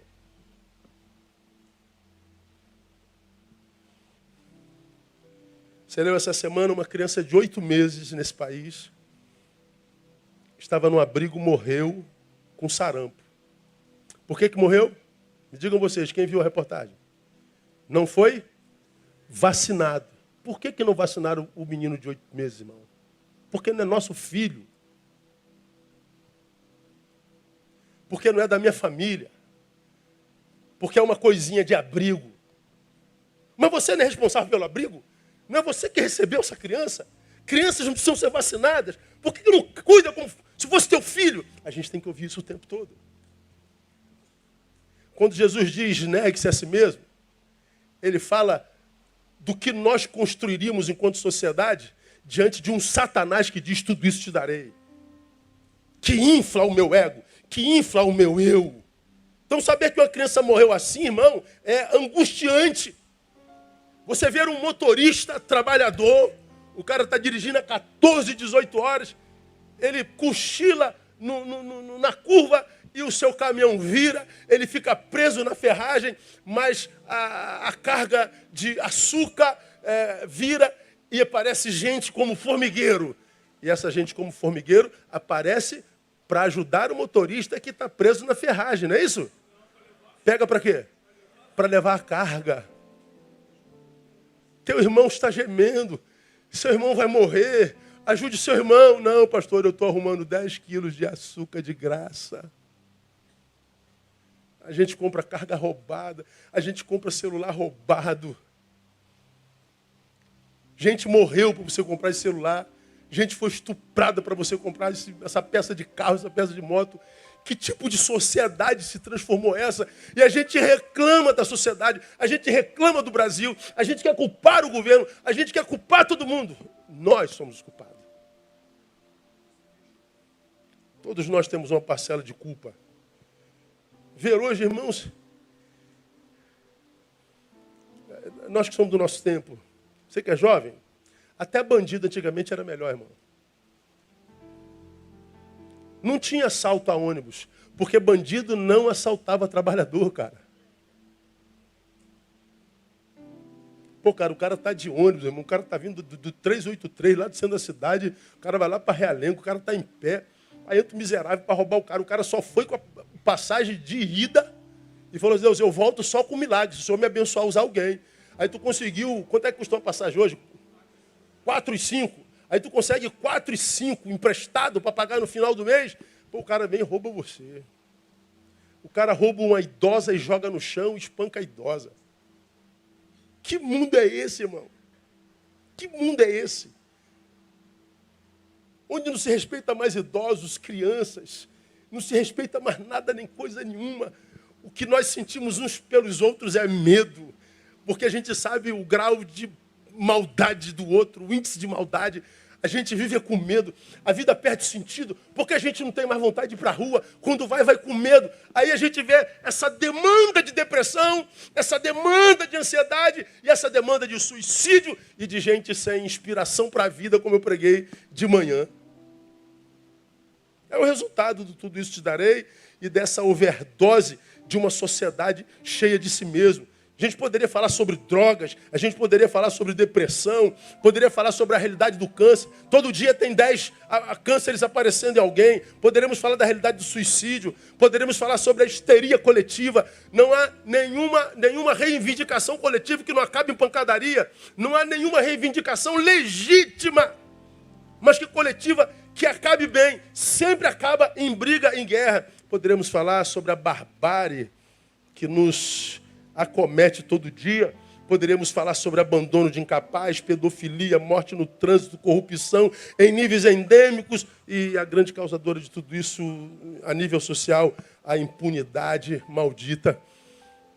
Você leu essa semana uma criança de 8 meses nesse país. Estava no abrigo, morreu com sarampo. Por que morreu? Me digam vocês, quem viu a reportagem? Não foi vacinado. Por que não vacinaram o menino de 8 meses, irmão? Porque não é nosso filho. Porque não é da minha família. Porque é uma coisinha de abrigo. Mas você não é responsável pelo abrigo? Não é você que recebeu essa criança? Crianças não precisam ser vacinadas. Por que não cuida como se fosse teu filho? A gente tem que ouvir isso o tempo todo. Quando Jesus diz, negue-se a si mesmo, ele fala do que nós construiríamos enquanto sociedade diante de um Satanás que diz, tudo isso te darei. Que infla o meu ego, que infla o meu eu. Então saber que uma criança morreu assim, irmão, é angustiante. Você vê um motorista trabalhador, o cara está dirigindo a 14, 18 horas, ele cochila na curva e o seu caminhão vira, ele fica preso na ferragem, mas a carga de açúcar vira e aparece gente como formigueiro. E essa gente como formigueiro aparece para ajudar o motorista que está preso na ferragem, não é isso? Pega para quê? Para levar a carga. Teu irmão está gemendo. Seu irmão vai morrer. Ajude seu irmão. Não, pastor, eu estou arrumando 10 quilos de açúcar de graça. A gente compra carga roubada. A gente compra celular roubado. Gente morreu para você comprar esse celular. Gente foi estuprada para você comprar essa peça de carro, essa peça de moto. Que tipo de sociedade se transformou essa? E a gente reclama da sociedade, a gente reclama do Brasil, a gente quer culpar o governo, a gente quer culpar todo mundo. Nós somos os culpados. Todos nós temos uma parcela de culpa. Ver hoje, irmãos, nós que somos do nosso tempo, você que é jovem, até bandido antigamente era melhor, irmão. Não tinha assalto a ônibus, porque bandido não assaltava trabalhador, cara. Pô, cara, o cara tá de ônibus, irmão, o cara tá vindo do 383, lá do centro da cidade, o cara vai lá para Realengo, o cara tá em pé, aí entra o miserável para roubar o cara só foi com a passagem de ida e falou, Deus, eu volto só com milagre, se o Senhor me abençoar usar alguém. Aí tu conseguiu, quanto é que custou a passagem hoje? 4,5. Aí tu consegue 4,5 emprestado para pagar no final do mês. Pô, o cara vem e rouba você. O cara rouba uma idosa e joga no chão e espanca a idosa. Que mundo é esse, irmão? Que mundo é esse? Onde não se respeita mais idosos, crianças. Não se respeita mais nada, nem coisa nenhuma. O que nós sentimos uns pelos outros é medo. Porque a gente sabe o grau de maldade do outro, o índice de maldade. A gente vive com medo, a vida perde sentido, porque a gente não tem mais vontade de ir para a rua. Quando vai com medo. Aí a gente vê essa demanda de depressão, essa demanda de ansiedade e essa demanda de suicídio e de gente sem inspiração para a vida, como eu preguei de manhã. É o resultado de tudo isso te darei e dessa overdose de uma sociedade cheia de si mesmo. A gente poderia falar sobre drogas, a gente poderia falar sobre depressão, poderia falar sobre a realidade do câncer. Todo dia tem 10 cânceres aparecendo em alguém. Poderíamos falar da realidade do suicídio, poderíamos falar sobre a histeria coletiva. Não há nenhuma reivindicação coletiva que não acabe em pancadaria. Não há nenhuma reivindicação legítima, mas que coletiva que acabe bem. Sempre acaba em briga, em guerra. Poderíamos falar sobre a barbárie que nos acomete todo dia. Poderíamos falar sobre abandono de incapaz, pedofilia, morte no trânsito, corrupção em níveis endêmicos e a grande causadora de tudo isso a nível social, a impunidade maldita.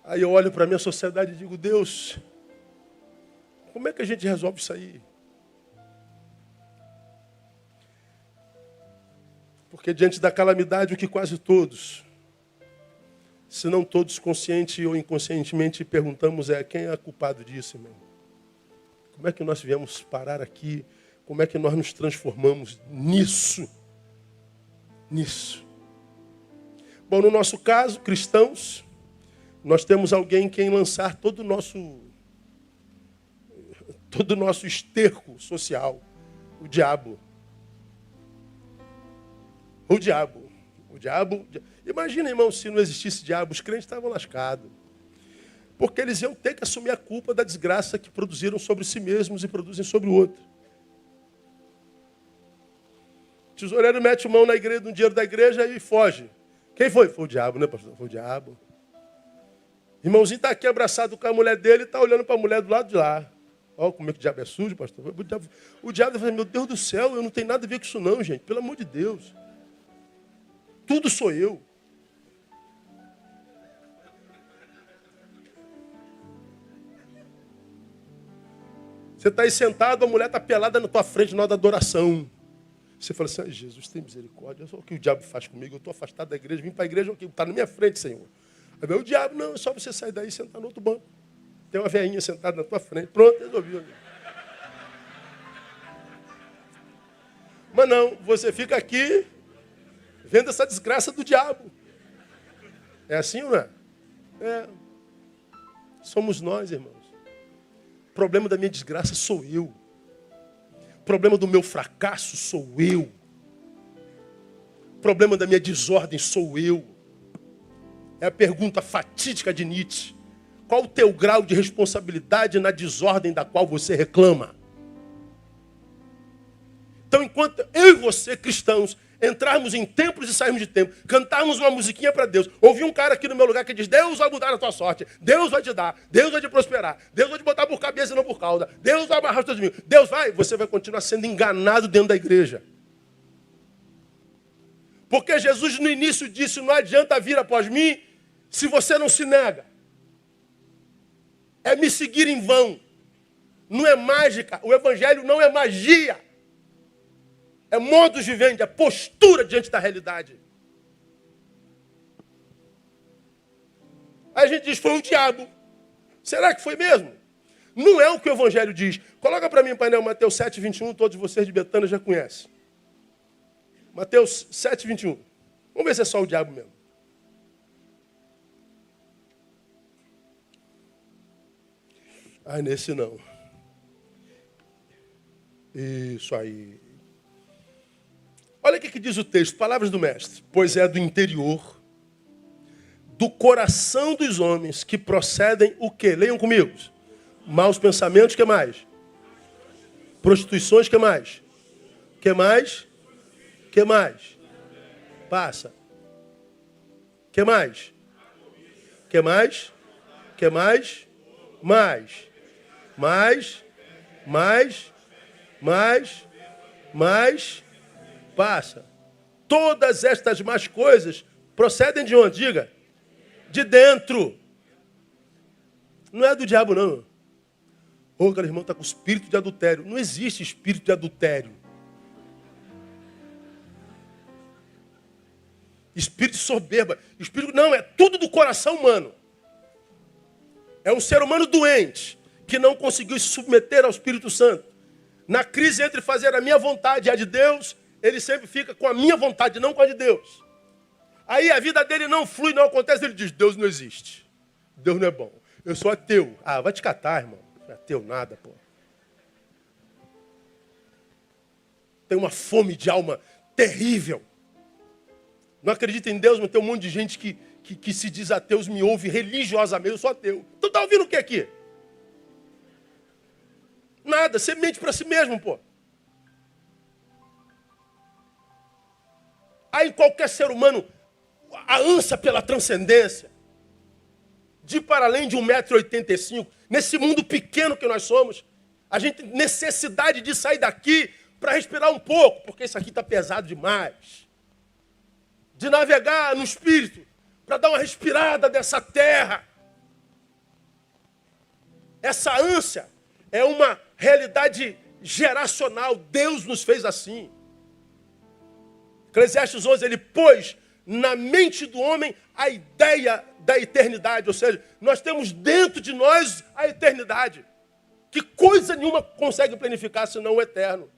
Aí eu olho para a minha sociedade e digo, Deus, como é que a gente resolve isso aí? Porque diante da calamidade, o que quase todos, se não todos consciente ou inconscientemente perguntamos quem é culpado disso, irmão? Como é que nós viemos parar aqui? Como é que nós nos transformamos nisso? Nisso. Bom, no nosso caso, cristãos, nós temos alguém em quem lançar todo o nosso esterco social, o diabo. O diabo. Imagina, irmão, se não existisse diabo, os crentes estavam lascados. Porque eles iam ter que assumir a culpa da desgraça que produziram sobre si mesmos e produzem sobre o outro. O tesoureiro mete mão na igreja, no dinheiro da igreja e foge. Quem foi? Foi o diabo, né, pastor? Foi o diabo. Irmãozinho está aqui abraçado com a mulher dele e está olhando para a mulher do lado de lá. Olha como é que o diabo é sujo, pastor. O diabo fala, meu Deus do céu, eu não tenho nada a ver com isso não, gente. Pelo amor de Deus. Tudo sou eu. Você está aí sentado, a mulher está pelada na tua frente na hora da adoração. Você fala assim, Jesus, tem misericórdia. Olha o que o diabo faz comigo. Eu estou afastado da igreja, vim para a igreja, está na minha frente, Senhor. Aí vem o diabo, não, é só você sair daí e sentar no outro banco. Tem uma velhinha sentada na tua frente. Pronto, resolviu. Mas não, você fica aqui vendo essa desgraça do diabo. É assim ou não é? É. Somos nós, irmãos. O problema da minha desgraça sou eu. O problema do meu fracasso sou eu. O problema da minha desordem sou eu. É a pergunta fatídica de Nietzsche. Qual o teu grau de responsabilidade na desordem da qual você reclama? Então, enquanto eu e você, cristãos, entrarmos em templos e sairmos de templo, cantarmos uma musiquinha para Deus, ouvir um cara aqui no meu lugar que diz, Deus vai mudar a tua sorte, Deus vai te dar, Deus vai te prosperar, Deus vai te botar por cabeça e não por cauda, Deus vai amarrar os teus mil, Deus vai, você vai continuar sendo enganado dentro da igreja. Porque Jesus no início disse, não adianta vir após mim se você não se nega. É me seguir em vão. Não é mágica, o evangelho não é magia. É modus vivendi, é postura diante da realidade. Aí a gente diz, foi um diabo. Será que foi mesmo? Não é o que o evangelho diz. Coloca para mim, painel, Mateus 7, 21, todos vocês de Betânia já conhecem. Mateus 7, 21. Vamos ver se é só o diabo mesmo. Ah, nesse não. Isso aí. Olha o que diz o texto, palavras do mestre. Pois é do interior, do coração dos homens que procedem o quê? Leiam comigo. Maus pensamentos, o que mais? Prostituições, o que mais? O que mais? O que mais? Passa. O que mais? O que mais? O que mais? Mais. Mais. Passa. Todas estas más coisas procedem de onde? Diga. De dentro. Não é do diabo, não. Ô, aquele irmão está com espírito de adultério. Não existe espírito de adultério. Espírito de soberba. Espírito, não, é tudo do coração humano. É um ser humano doente, que não conseguiu se submeter ao Espírito Santo. Na crise entre fazer a minha vontade e a de Deus, ele sempre fica com a minha vontade, não com a de Deus. Aí a vida dele não flui, não acontece, ele diz, Deus não existe. Deus não é bom. Eu sou ateu. Ah, vai te catar, irmão. Não é ateu nada, pô. Tem uma fome de alma terrível. Não acredita em Deus, mas tem um monte de gente que se diz ateus, me ouve religiosamente, eu sou ateu. Tu tá ouvindo o que aqui? Nada, você mente para si mesmo, pô. Há em qualquer ser humano a ânsia pela transcendência, de ir para além de 1,85 m, nesse mundo pequeno que nós somos, a gente tem necessidade de sair daqui para respirar um pouco, porque isso aqui está pesado demais. De navegar no Espírito, para dar uma respirada dessa terra. Essa ânsia é uma realidade geracional. Deus nos fez assim. Eclesiastes 11, ele pôs na mente do homem a ideia da eternidade. Ou seja, nós temos dentro de nós a eternidade. Que coisa nenhuma consegue planificar senão o eterno.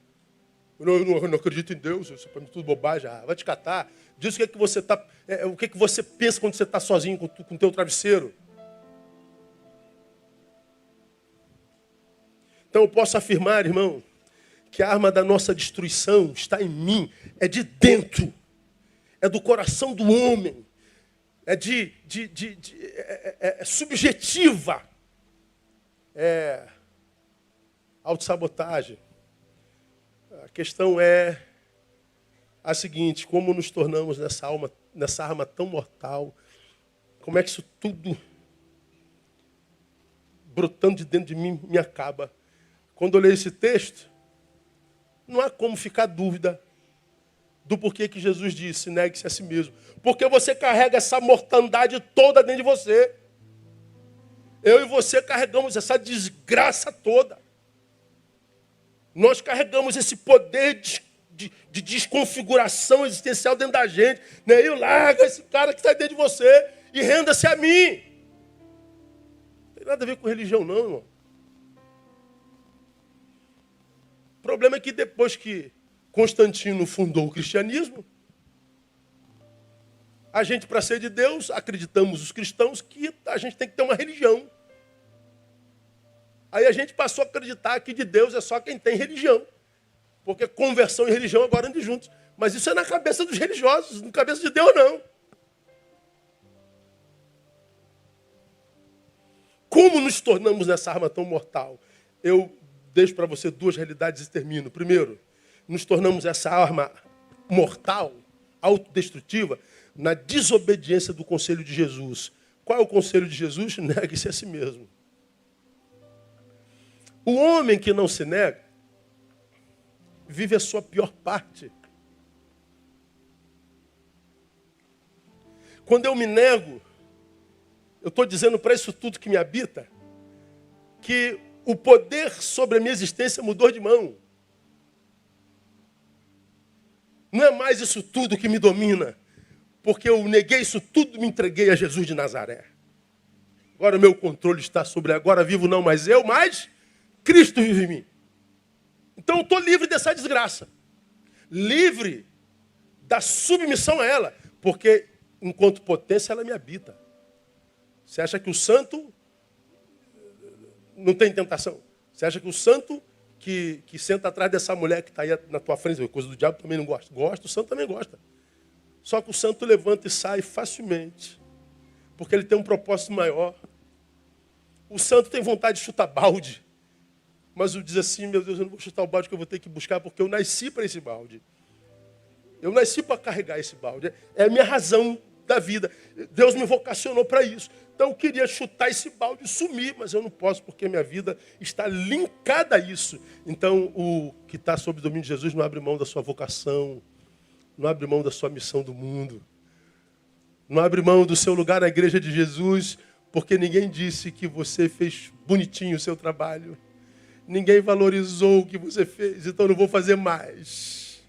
Eu não acredito em Deus, isso é para mim tudo bobagem. Ah, vai te catar. Diz o que, você tá, o que você pensa quando você está sozinho com o teu travesseiro. Então eu posso afirmar, irmão, que a arma da nossa destruição está em mim, é de dentro, é do coração do homem, é é subjetiva, é autossabotagem. A questão é a seguinte, como nos tornamos nessa arma tão mortal, como é que isso tudo brotando de dentro de mim me acaba. Quando eu leio esse texto, não há como ficar dúvida do porquê que Jesus disse, negue-se a si mesmo. Porque você carrega essa mortandade toda dentro de você. Eu e você carregamos essa desgraça toda. Nós carregamos esse poder de desconfiguração existencial dentro da gente. Eu larga esse cara que está dentro de você e renda-se a mim. Não tem nada a ver com religião, não, irmão. O problema é que depois que Constantino fundou o cristianismo, a gente, para ser de Deus, acreditamos, os cristãos, que a gente tem que ter uma religião. Aí a gente passou a acreditar que de Deus é só quem tem religião. Porque conversão e religião agora andam juntos. Mas isso é na cabeça dos religiosos, na cabeça de Deus não. Como nos tornamos nessa arma tão mortal? Eu deixo para você duas realidades e termino. Primeiro, nos tornamos essa arma mortal, autodestrutiva, na desobediência do conselho de Jesus. Qual é o conselho de Jesus? Negue-se a si mesmo. O homem que não se nega, vive a sua pior parte. Quando eu me nego, eu estou dizendo para isso tudo que me habita, que o poder sobre a minha existência mudou de mão. Não é mais isso tudo que me domina, porque eu neguei isso tudo e me entreguei a Jesus de Nazaré. Agora o meu controle está sobre, agora vivo não mais eu, mas Cristo vive em mim. Então eu estou livre dessa desgraça. Livre da submissão a ela, porque enquanto potência ela me habita. Você acha que o santo não tem tentação? Você acha que o santo que senta atrás dessa mulher que está aí na tua frente, coisa do diabo, também não gosta? Gosta, o santo também gosta. Só que o santo levanta e sai facilmente, porque ele tem um propósito maior. O santo tem vontade de chutar balde, mas diz assim, meu Deus, eu não vou chutar o balde que eu vou ter que buscar, porque eu nasci para esse balde. Eu nasci para carregar esse balde. É a minha razão da vida. Deus me vocacionou para isso. Então eu queria chutar esse balde e sumir, mas eu não posso, porque minha vida está linkada a isso. Então o que está sob o domínio de Jesus não abre mão da sua vocação, não abre mão da sua missão do mundo, não abre mão do seu lugar na igreja de Jesus, porque ninguém disse que você fez bonitinho o seu trabalho. Ninguém valorizou o que você fez, então não vou fazer mais.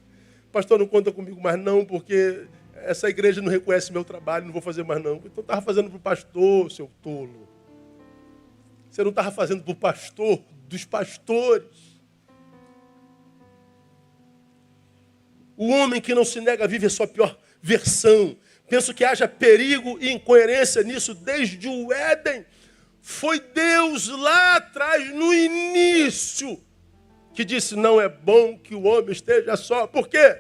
Pastor, não conta comigo mais não, porque essa igreja não reconhece meu trabalho, não vou fazer mais não. Então estava fazendo para o pastor, seu tolo. Você não estava fazendo para o pastor dos pastores. O homem que não se nega vive a sua pior versão. Penso que haja perigo e incoerência nisso desde o Éden. Foi Deus lá atrás, no início, que disse, não é bom que o homem esteja só. Por quê?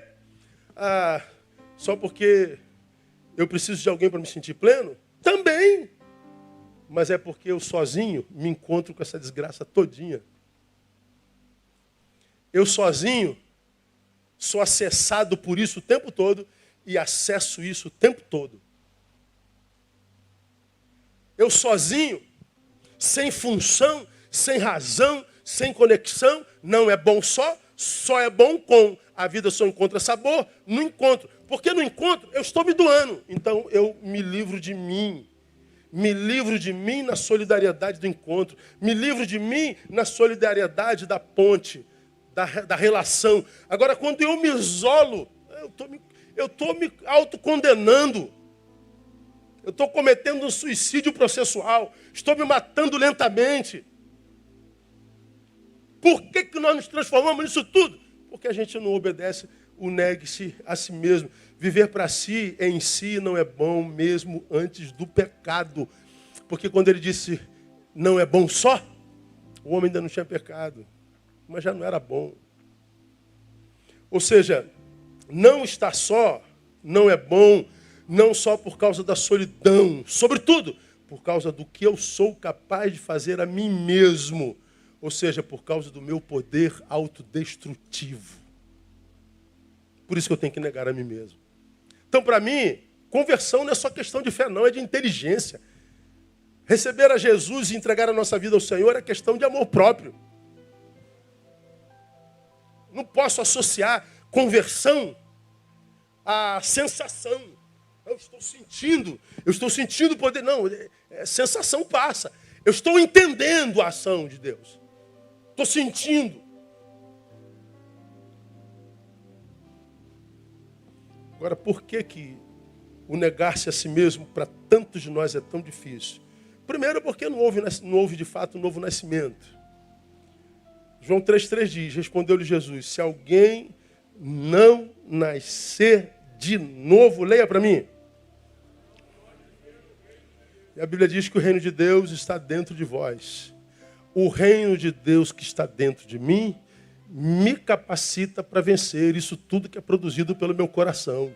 Só porque eu preciso de alguém para me sentir pleno? Também. Mas é porque eu sozinho me encontro com essa desgraça todinha. Eu sozinho sou acessado por isso o tempo todo e acesso isso o tempo todo. Eu sozinho, sem função, sem razão, sem conexão, não é bom só é bom com. A vida só encontra sabor no encontro. Porque no encontro eu estou me doando. Então eu me livro de mim. Me livro de mim na solidariedade do encontro. Me livro de mim na solidariedade da ponte, da relação. Agora, quando eu me isolo, eu estou me autocondenando. Eu estou cometendo um suicídio processual. Estou me matando lentamente. Por que nós nos transformamos nisso tudo? Porque a gente não obedece o negue-se a si mesmo. Viver para si, em si, não é bom mesmo antes do pecado. Porque quando ele disse, não é bom só, o homem ainda não tinha pecado. Mas já não era bom. Ou seja, não estar só não é bom, não só por causa da solidão, sobretudo por causa do que eu sou capaz de fazer a mim mesmo. Ou seja, por causa do meu poder autodestrutivo. Por isso que eu tenho que negar a mim mesmo. Então, para mim, conversão não é só questão de fé, não, é de inteligência. Receber a Jesus e entregar a nossa vida ao Senhor é questão de amor próprio. Não posso associar conversão à sensação. Eu estou sentindo o poder. Não, sensação passa. Eu estou entendendo a ação de Deus. Estou sentindo. Agora, por que o negar-se a si mesmo para tantos de nós é tão difícil? Primeiro, porque não houve de fato um novo nascimento. João 3,3 diz, respondeu-lhe Jesus, se alguém não nascer de novo, leia para mim. E a Bíblia diz que o reino de Deus está dentro de vós. O reino de Deus que está dentro de mim me capacita para vencer isso tudo que é produzido pelo meu coração.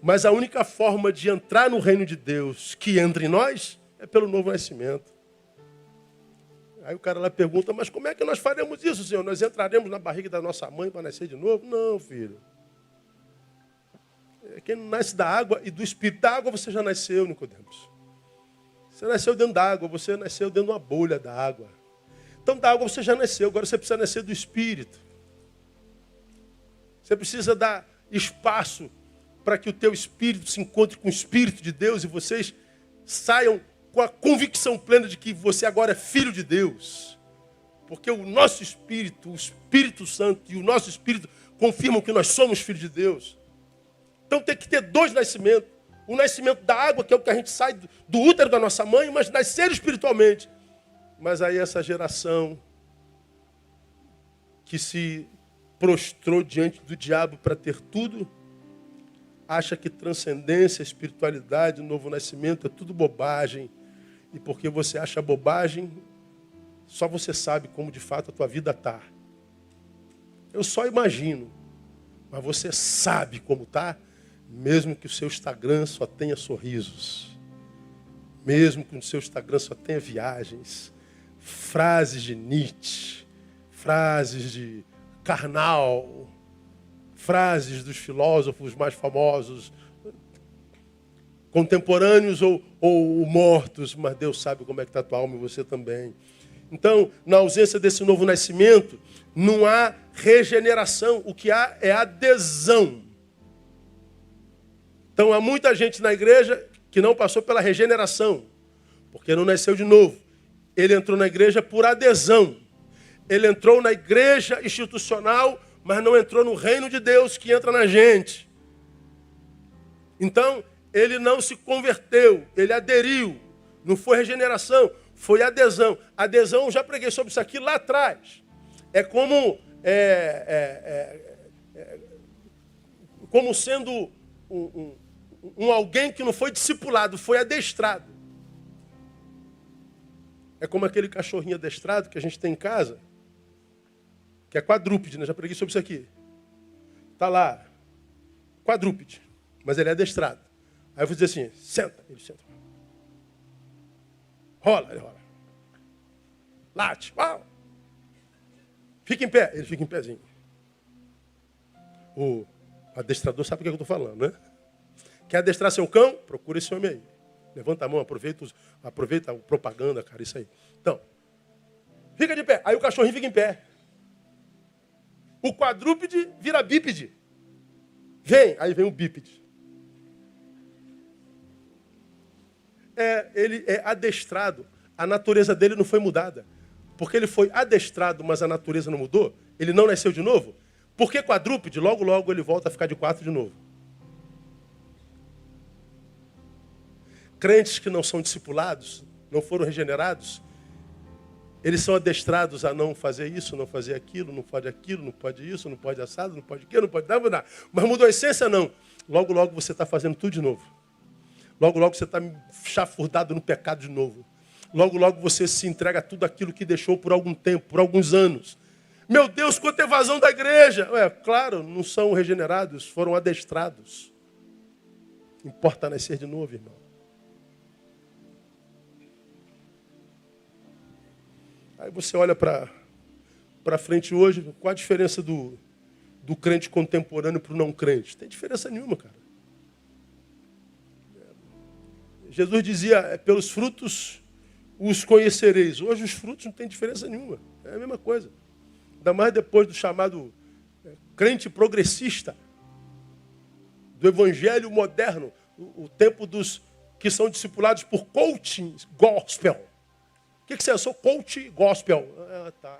Mas a única forma de entrar no reino de Deus que entra em nós é pelo novo nascimento. Aí o cara lá pergunta, mas como é que nós faremos isso, Senhor? Nós entraremos na barriga da nossa mãe para nascer de novo? Não, filho. Quem não nasce da água e do Espírito. Da água você já nasceu, Nicodemos. Você nasceu dentro da água, você nasceu dentro de uma bolha da água. Então da água você já nasceu, agora você precisa nascer do Espírito. Você precisa dar espaço para que o teu Espírito se encontre com o Espírito de Deus e vocês saiam com a convicção plena de que você agora é filho de Deus. Porque o nosso Espírito, o Espírito Santo e o nosso Espírito confirmam que nós somos filhos de Deus. Então tem que ter dois nascimentos. O nascimento da água, que é o que a gente sai do útero da nossa mãe, mas nascer espiritualmente. Mas aí essa geração que se prostrou diante do diabo para ter tudo, acha que transcendência, espiritualidade, novo nascimento é tudo bobagem. E porque você acha bobagem, só você sabe como de fato a tua vida está. Eu só imagino, mas você sabe como está, mesmo que o seu Instagram só tenha sorrisos, mesmo que o seu Instagram só tenha viagens, frases de Nietzsche, frases de Karnal, frases dos filósofos mais famosos, contemporâneos ou mortos, mas Deus sabe como é que está a tua alma e você também. Então, na ausência desse novo nascimento, não há regeneração, o que há é adesão. Então, há muita gente na igreja que não passou pela regeneração, porque não nasceu de novo. Ele entrou na igreja por adesão. Ele entrou na igreja institucional, mas não entrou no reino de Deus que entra na gente. Então, ele não se converteu, ele aderiu. Não foi regeneração, foi adesão. Adesão, já preguei sobre isso aqui lá atrás. É como, como sendo um alguém que não foi discipulado, foi adestrado. É como aquele cachorrinho adestrado que a gente tem em casa, que é quadrúpede, né? Já preguei sobre isso aqui. Está lá, quadrúpede, mas ele é adestrado. Aí eu vou dizer assim, senta, ele senta. Rola, ele rola. Late, uau. Fica em pé, ele fica em pezinho. O adestrador sabe o que eu estou falando, né? Quer adestrar seu cão? Procura esse homem aí. Levanta a mão, aproveita a propaganda, cara, isso aí. Então, fica de pé. Aí o cachorrinho fica em pé. O quadrúpede vira bípede. Aí vem o bípede. Ele é adestrado. A natureza dele não foi mudada. Porque ele foi adestrado, mas a natureza não mudou. Ele não nasceu de novo. Porque quadrúpede, logo, logo ele volta a ficar de 4 de novo. Crentes que não são discipulados, não foram regenerados, eles são adestrados a não fazer isso, não fazer aquilo, não pode isso, não pode assado, não pode aquilo, não pode nada. Mas mudou a essência? Não. Logo, logo você está fazendo tudo de novo. Logo, logo você está chafurdado no pecado de novo. Logo, logo você se entrega a tudo aquilo que deixou por algum tempo, por alguns anos. Meu Deus, quanta evasão da igreja! Claro, não são regenerados, foram adestrados. Importa nascer de novo, irmão. Aí você olha para frente hoje, qual a diferença do crente contemporâneo para o não crente? Não tem diferença nenhuma, cara. Jesus dizia, pelos frutos os conhecereis. Hoje os frutos não tem diferença nenhuma. É a mesma coisa. Ainda mais depois do chamado crente progressista, do evangelho moderno, o tempo dos que são discipulados por coaching gospel. O que você é? Eu sou coach gospel. Tá.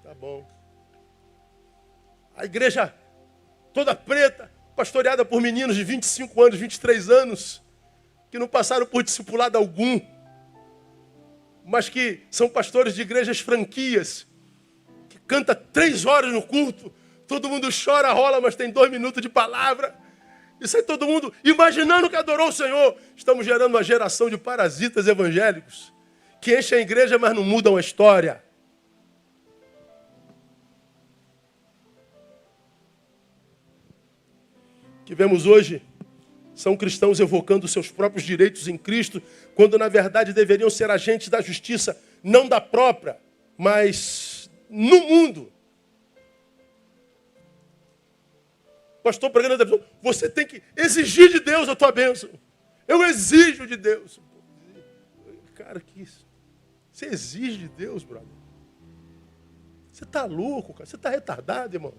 Tá bom. A igreja toda preta, pastoreada por meninos de 25 anos, 23 anos, que não passaram por discipulado algum, mas que são pastores de igrejas franquias, que canta 3 horas no culto, todo mundo chora, rola, mas tem 2 minutos de palavra. Isso aí todo mundo imaginando que adorou o Senhor. Estamos gerando uma geração de parasitas evangélicos que enchem a igreja, mas não mudam a história. O que vemos hoje são cristãos evocando seus próprios direitos em Cristo, quando na verdade deveriam ser agentes da justiça não da própria, mas no mundo. Pastor pregando a televisão, você tem que exigir de Deus a tua bênção. Eu exijo de Deus. Cara, que isso? Você exige de Deus, brother? Você está louco, cara? Você está retardado, irmão?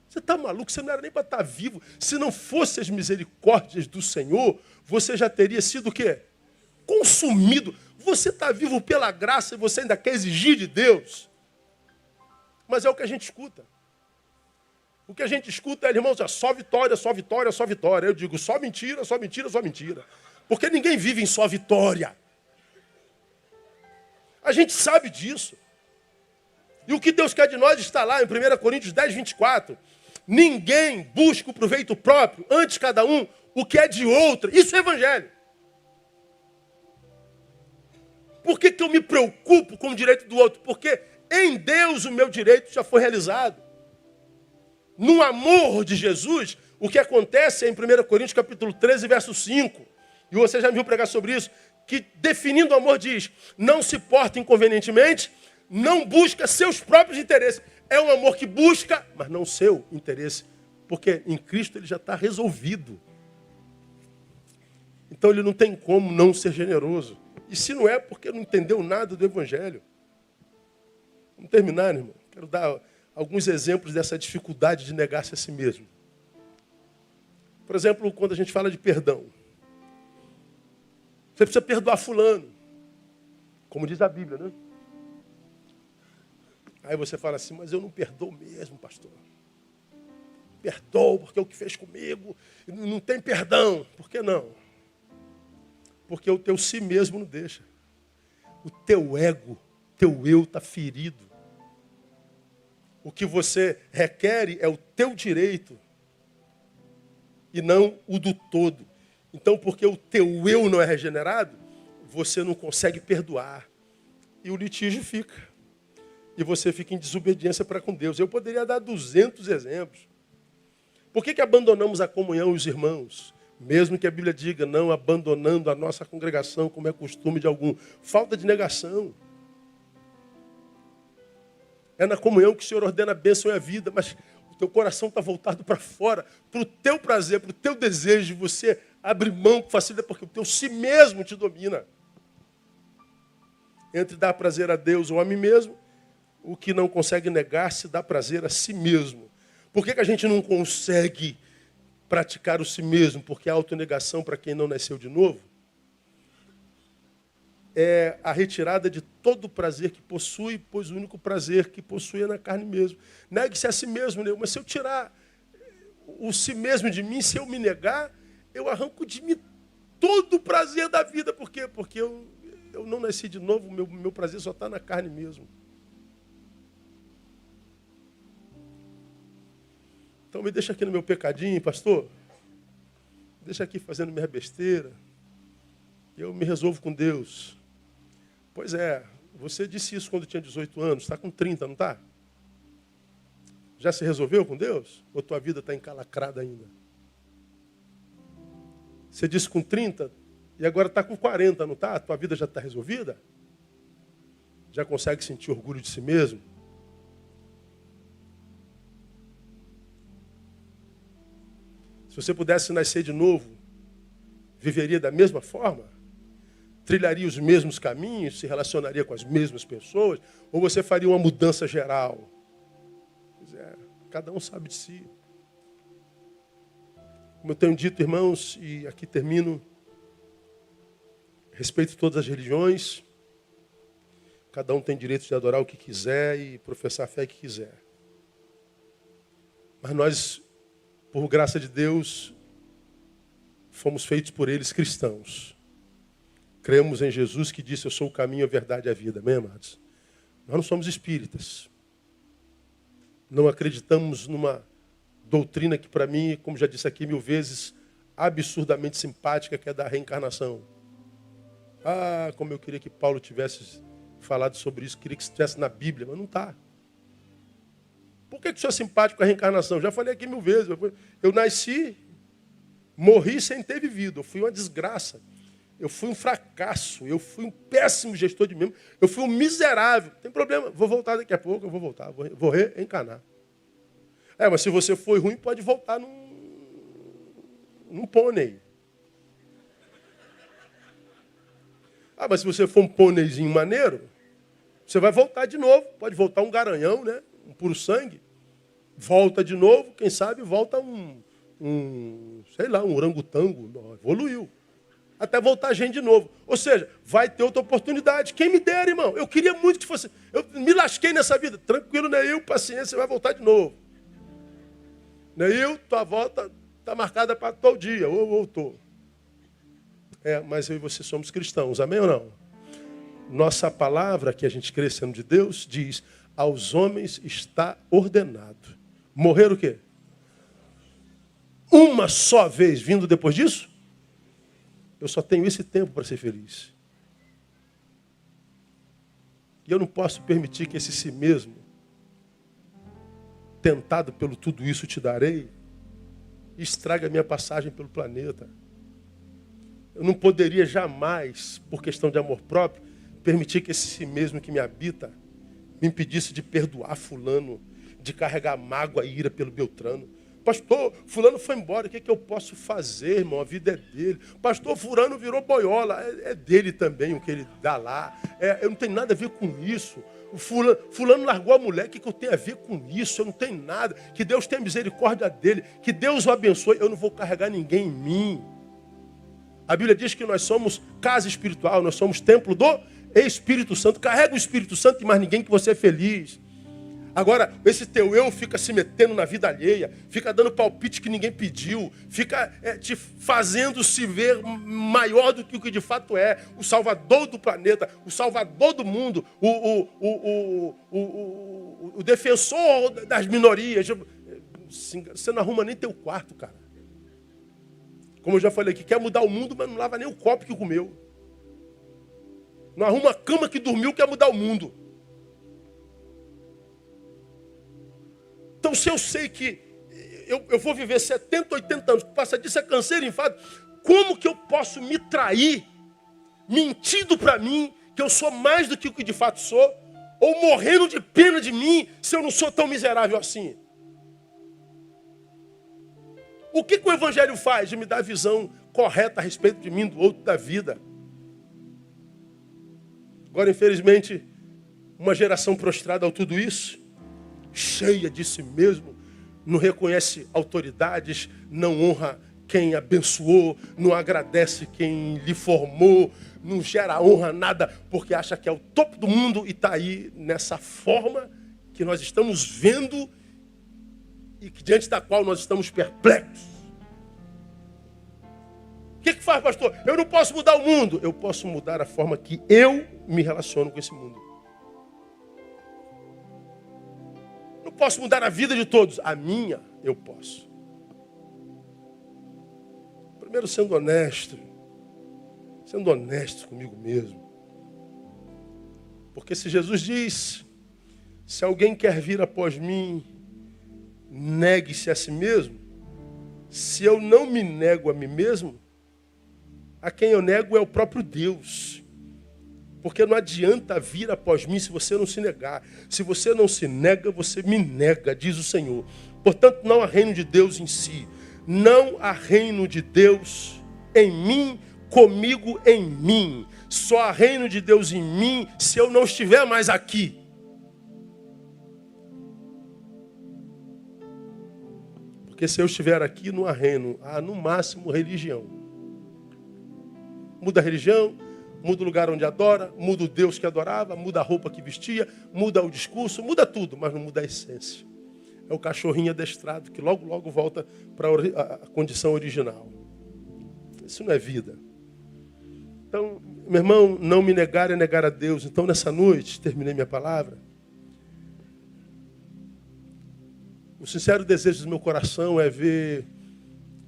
Você está maluco? Você não era nem para estar vivo. Se não fossem as misericórdias do Senhor, você já teria sido o quê? Consumido. Você está vivo pela graça e você ainda quer exigir de Deus. Mas é o que a gente escuta. O que a gente escuta é, irmãos, é só vitória, só vitória, só vitória. Eu digo, só mentira, só mentira, só mentira. Porque ninguém vive em só vitória. A gente sabe disso. E o que Deus quer de nós está lá em 1 Coríntios 10, 24. Ninguém busca o proveito próprio, antes cada um o que é de outra. Isso é evangelho. Por que eu me preocupo com o direito do outro? Porque em Deus o meu direito já foi realizado. No amor de Jesus, o que acontece é em 1 Coríntios capítulo 13, verso 5. E você já me viu pregar sobre isso. Que definindo o amor diz, não se porta inconvenientemente, não busca seus próprios interesses. É um amor que busca, mas não seu interesse. Porque em Cristo ele já está resolvido. Então ele não tem como não ser generoso. E se não é, porque não entendeu nada do Evangelho. Vamos terminar, irmão. Quero dar alguns exemplos dessa dificuldade de negar-se a si mesmo. Por exemplo, quando a gente fala de perdão. Você precisa perdoar fulano. Como diz a Bíblia, né? Aí você fala assim, mas eu não perdoo mesmo, pastor. Perdoo porque é o que fez comigo. Não tem perdão. Por que não? Porque o teu si mesmo não deixa. O teu ego, teu eu está ferido. O que você requer é o teu direito e não o do todo. Então, porque o teu eu não é regenerado, você não consegue perdoar. E o litígio fica. E você fica em desobediência para com Deus. Eu poderia dar 200 exemplos. Por que abandonamos a comunhão e os irmãos? Mesmo que a Bíblia diga, não abandonando a nossa congregação, como é costume de algum. Falta de negação. É na comunhão que o Senhor ordena a bênção e a vida, mas o teu coração está voltado para fora, para o teu prazer, para o teu desejo, você abre mão com facilidade, porque o teu si mesmo te domina. Entre dar prazer a Deus ou a mim mesmo, o que não consegue negar-se dá prazer a si mesmo. Por que a gente não consegue praticar o si mesmo? Porque a autonegação, para quem não nasceu de novo, é a retirada de todo o prazer que possui, pois o único prazer que possui é na carne mesmo. Negue-se a si mesmo, né? Mas se eu tirar o si mesmo de mim, se eu me negar, eu arranco de mim todo o prazer da vida. Por quê? Porque eu não nasci de novo, o meu prazer só está na carne mesmo. Então me deixa aqui no meu pecadinho, pastor. Deixa aqui fazendo minha besteira. Eu me resolvo com Deus. Pois é, você disse isso quando tinha 18 anos, está com 30, não está? Já se resolveu com Deus? Ou tua vida está encalacrada ainda? Você disse com 30 e agora está com 40, não está? A tua vida já está resolvida? Já consegue sentir orgulho de si mesmo? Se você pudesse nascer de novo, viveria da mesma forma? Trilharia os mesmos caminhos? Se relacionaria com as mesmas pessoas? Ou você faria uma mudança geral? Pois é, cada um sabe de si. Como eu tenho dito, irmãos, e aqui termino, respeito todas as religiões. Cada um tem direito de adorar o que quiser e professar a fé que quiser. Mas nós, por graça de Deus, fomos feitos por eles cristãos. Cremos em Jesus que disse, eu sou o caminho, a verdade e a vida. Amém, amados? Nós não somos espíritas. Não acreditamos numa doutrina que, para mim, como já disse aqui 1000 vezes, absurdamente simpática, que é da reencarnação. Ah, como eu queria que Paulo tivesse falado sobre isso, queria que estivesse na Bíblia, mas não está. Por que o senhor é simpático com a reencarnação? Já falei aqui 1000 vezes. Eu nasci, morri sem ter vivido. Eu fui uma desgraça. Eu fui um fracasso, eu fui um péssimo gestor de mim mesmo, eu fui um miserável. Não tem problema, vou voltar daqui a pouco, eu vou voltar, vou reencarnar. Mas se você foi ruim, pode voltar num pônei. Mas se você for um pôneizinho maneiro, você vai voltar de novo. Pode voltar um garanhão, né? Um puro sangue. Volta de novo, quem sabe volta um orangotango. Evoluiu. Até voltar gente de novo. Ou seja, vai ter outra oportunidade. Quem me dera, irmão. Eu queria muito que fosse. Eu me lasquei nessa vida. Tranquilo, Neil, paciência, você vai voltar de novo. Neil, tua volta está marcada para tal dia. Ou voltou. Mas eu e você somos cristãos, amém ou não? Nossa palavra, que a gente crê sendo de Deus, diz: aos homens está ordenado. Morrer o quê? Uma só vez vindo depois disso? Eu só tenho esse tempo para ser feliz. E eu não posso permitir que esse si mesmo, tentado pelo tudo isso te darei, estrague a minha passagem pelo planeta. Eu não poderia jamais, por questão de amor próprio, permitir que esse si mesmo que me habita me impedisse de perdoar fulano, de carregar mágoa e ira pelo Beltrano. Pastor, fulano foi embora, o que eu posso fazer, irmão? A vida é dele. Pastor, fulano virou boiola, é dele também o que ele dá lá. Eu não tenho nada a ver com isso. O fulano largou a mulher, o que eu tenho a ver com isso? Eu não tenho nada. Que Deus tenha misericórdia dele, que Deus o abençoe. Eu não vou carregar ninguém em mim. A Bíblia diz que nós somos casa espiritual, nós somos templo do Espírito Santo. Carrega o Espírito Santo e mais ninguém, que você é feliz. Agora, esse teu eu fica se metendo na vida alheia, fica dando palpite que ninguém pediu, fica te fazendo se ver maior do que o que de fato é, o salvador do planeta, o salvador do mundo, o defensor das minorias. Você não arruma nem teu quarto, cara. Como eu já falei aqui, quer mudar o mundo, mas não lava nem o copo que comeu. Não arruma a cama que dormiu, quer mudar o mundo. Então, se eu sei que eu vou viver 70, 80 anos, passa disso é câncer, enfado, como que eu posso me trair, mentindo para mim, que eu sou mais do que o que de fato sou, ou morrendo de pena de mim, se eu não sou tão miserável assim? O que o Evangelho faz? De me dar a visão correta a respeito de mim, do outro, da vida. Agora, infelizmente, uma geração prostrada ao tudo isso, cheia de si mesmo, não reconhece autoridades, não honra quem abençoou, não agradece quem lhe formou, não gera honra a nada, porque acha que é o topo do mundo e está aí nessa forma que nós estamos vendo e que, diante da qual nós estamos perplexos. O que faz, pastor? Eu não posso mudar o mundo. Eu posso mudar a forma que eu me relaciono com esse mundo. Não posso mudar a vida de todos. A minha, eu posso. Primeiro, sendo honesto comigo mesmo. Porque se Jesus diz, se alguém quer vir após mim, negue-se a si mesmo. Se eu não me nego a mim mesmo, a quem eu nego é o próprio Deus. Porque não adianta vir após mim se você não se negar. Se você não se nega, você me nega, diz o Senhor. Portanto, não há reino de Deus em si. Não há reino de Deus em mim, comigo em mim. Só há reino de Deus em mim se eu não estiver mais aqui. Porque se eu estiver aqui, não há reino. Há, no máximo, religião. Muda a religião, muda o lugar onde adora, muda o Deus que adorava, muda a roupa que vestia, muda o discurso, muda tudo, mas não muda a essência. É o cachorrinho adestrado que logo, logo volta para a condição original. Isso não é vida. Então, meu irmão, não me negar é negar a Deus. Então, nessa noite, terminei minha palavra. O sincero desejo do meu coração é ver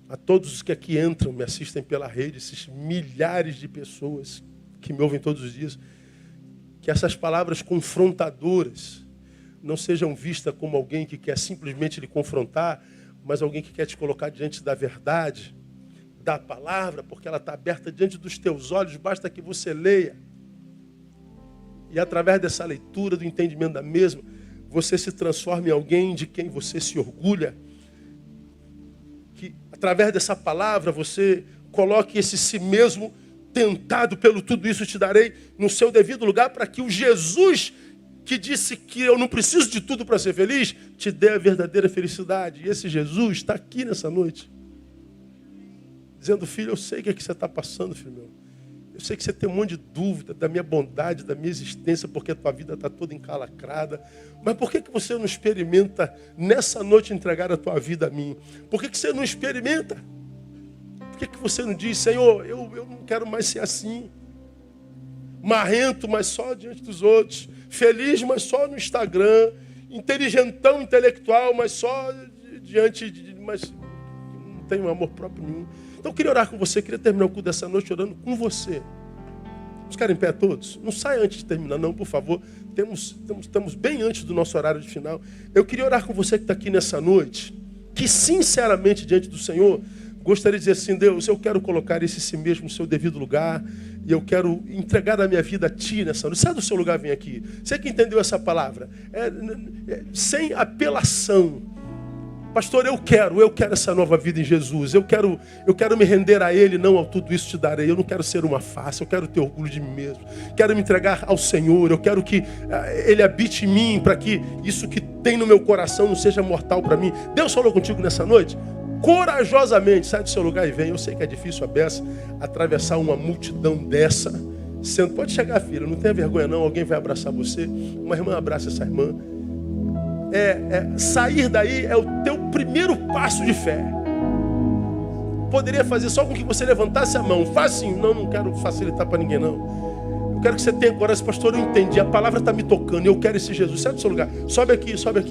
a todos os que aqui entram, me assistem pela rede, esses milhares de pessoas que me ouvem todos os dias, que essas palavras confrontadoras não sejam vistas como alguém que quer simplesmente lhe confrontar, mas alguém que quer te colocar diante da verdade, da palavra, porque ela está aberta diante dos teus olhos, basta que você leia. E através dessa leitura, do entendimento da mesma, você se transforma em alguém de quem você se orgulha. Que através dessa palavra você coloque esse si mesmo tentado pelo tudo isso te darei no seu devido lugar, para que o Jesus que disse que eu não preciso de tudo para ser feliz, te dê a verdadeira felicidade. E esse Jesus está aqui nessa noite, dizendo: filho, eu sei o que é que você está passando, filho meu. Eu sei que você tem um monte de dúvida da minha bondade, da minha existência, porque a tua vida está toda encalacrada. Mas por que você não experimenta nessa noite entregar a tua vida a mim? Por que você não experimenta? Por que você não diz: Senhor, eu não quero mais ser assim. Marrento, mas só diante dos outros. Feliz, mas só no Instagram. Inteligentão, intelectual, mas só diante de... Mas não tenho amor próprio nenhum. Então eu queria orar com você, queria terminar o culto dessa noite orando com você. Vamos ficar em pé todos? Não saia antes de terminar, não, por favor. Estamos bem antes do nosso horário de final. Eu queria orar com você que está aqui nessa noite, que sinceramente diante do Senhor, gostaria de dizer assim: Deus, eu quero colocar esse si mesmo no seu devido lugar, e eu quero entregar a minha vida a Ti nessa noite. Sai do seu lugar, vem aqui. Você que entendeu essa palavra, sem apelação. Pastor, eu quero essa nova vida em Jesus. Eu quero me render a Ele, não ao tudo isso te darei. Eu não quero ser uma farsa, eu quero ter orgulho de mim mesmo. Quero me entregar ao Senhor, eu quero que Ele habite em mim, para que isso que tem no meu coração não seja mortal para mim. Deus falou contigo nessa noite? Corajosamente, sai do seu lugar e vem. Eu sei que é difícil a beça atravessar uma multidão dessa. Pode chegar, filha, não tenha vergonha não, alguém vai abraçar você. Uma irmã abraça essa irmã. Sair daí é o teu primeiro passo de fé. Poderia fazer só com que você levantasse a mão. Facinho. Não quero facilitar para ninguém não. Eu quero que você tenha coragem. Pastor, eu entendi, a palavra está me tocando, eu quero esse Jesus. Sai do seu lugar, sobe aqui, sobe.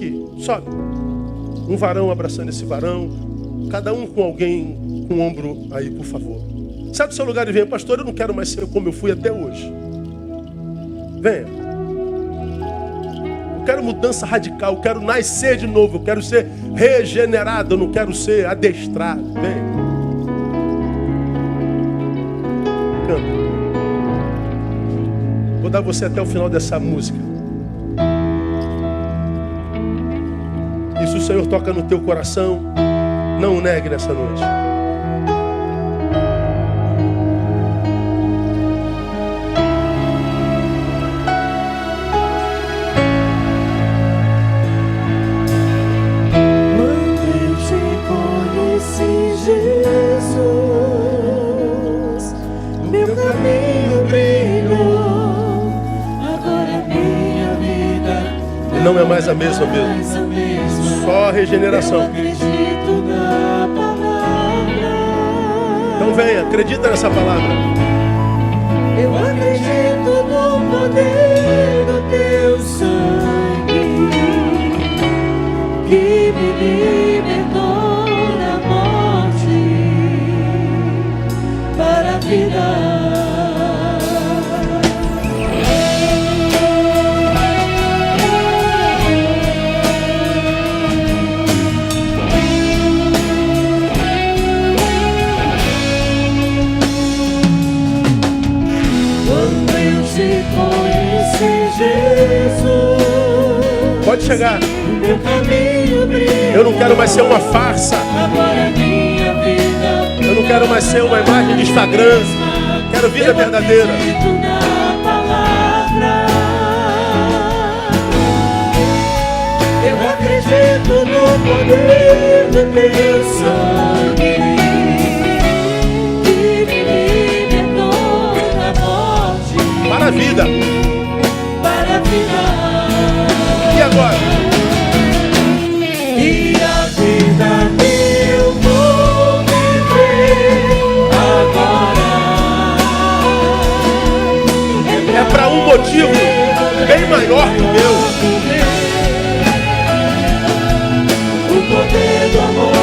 Um varão abraçando esse varão, cada um com alguém com o ombro aí, por favor. Sai do seu lugar e venha. Pastor, eu não quero mais ser como eu fui até hoje. Venha. Eu quero mudança radical, eu quero nascer de novo, eu quero ser regenerado, eu não quero ser adestrado. Vem. Canta. Vou dar você até o final dessa música. E se o Senhor toca no teu coração, não o negue nessa noite. Não é mais a mesma mesmo. Só regeneração. Então venha, acredita nessa palavra. Eu acredito no poder do teu sangue, que me libertou da morte para a vida. Pode chegar. Eu não quero mais ser uma farsa. Eu não quero mais ser uma imagem de Instagram. Quero vida verdadeira. Eu acredito no poder do teu sangue, que me libertou da morte para a vida. Para a vida. E agora? E a vida que eu vou viver agora é para um motivo bem maior que o meu. O poder do amor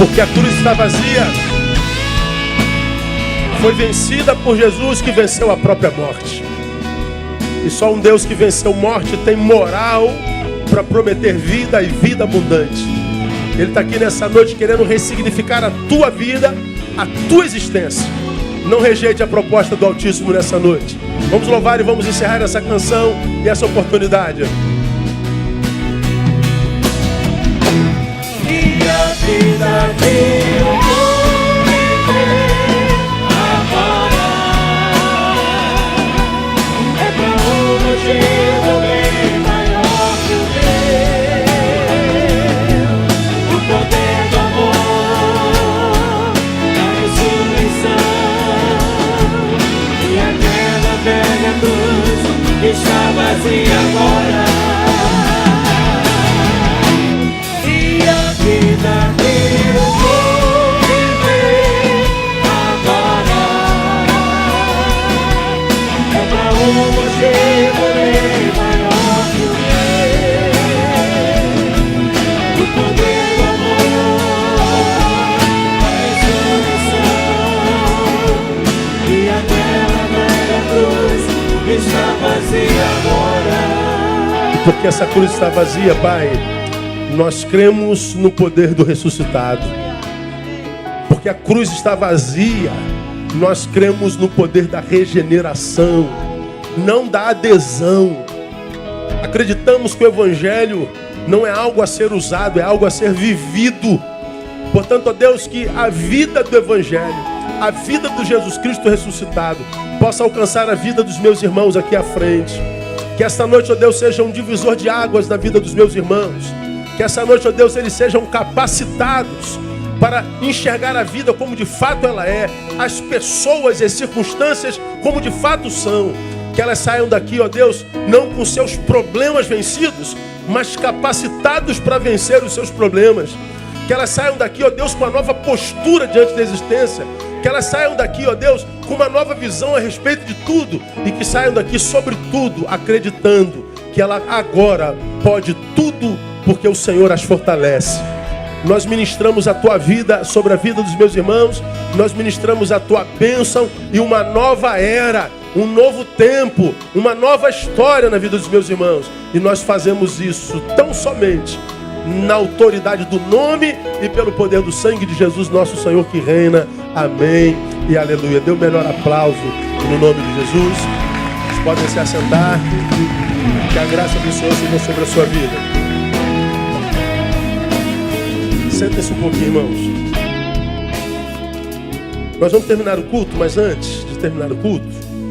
Porque a cruz está vazia. Foi vencida por Jesus, que venceu a própria morte. E só um Deus que venceu morte tem moral para prometer vida e vida abundante. Ele está aqui nessa noite querendo ressignificar a tua vida, a tua existência. Não rejeite a proposta do Altíssimo nessa noite. Vamos louvar e vamos encerrar essa canção e essa oportunidade. E a vida que eu vou viver agora é pra um motivo bem maior que o meu. O poder do amor, da ressurreição, e aquela velha cruz está vazia agora. Vida que eu vou viver agora é pra um motivo bem maior que o meu. O poder do amor, a ressurreição, e aquela velha cruz está vazia agora. Porque essa cruz está vazia, Pai, nós cremos no poder do ressuscitado. Porque a cruz está vazia, nós cremos no poder da regeneração, não da adesão. Acreditamos que o Evangelho não é algo a ser usado, é algo a ser vivido. Portanto, ó Deus, que a vida do Evangelho, a vida do Jesus Cristo ressuscitado, possa alcançar a vida dos meus irmãos aqui à frente. Que esta noite, ó Deus, seja um divisor de águas na vida dos meus irmãos. Que essa noite, ó Deus, eles sejam capacitados para enxergar a vida como de fato ela é, as pessoas e as circunstâncias como de fato são. Que elas saiam daqui, ó Deus, não com seus problemas vencidos, mas capacitados para vencer os seus problemas. Que elas saiam daqui, ó Deus, com uma nova postura diante da existência. Que elas saiam daqui, ó Deus, com uma nova visão a respeito de tudo. E que saiam daqui, sobretudo, acreditando que ela agora pode tudo, porque o Senhor as fortalece. Nós ministramos a tua vida sobre a vida dos meus irmãos. Nós ministramos a tua bênção e uma nova era, um novo tempo, uma nova história na vida dos meus irmãos. E nós fazemos isso tão somente na autoridade do nome e pelo poder do sangue de Jesus, nosso Senhor, que reina. Amém e aleluia. Dê o melhor aplauso no nome de Jesus. Vocês podem se assentar. Que a graça do Senhor seja sobre a sua vida. Sentem-se um pouquinho, irmãos. Nós vamos terminar o culto, mas antes de terminar o culto,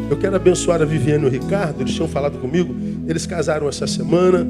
eu quero abençoar a Viviane e o Ricardo. Eles tinham falado comigo, eles casaram essa semana.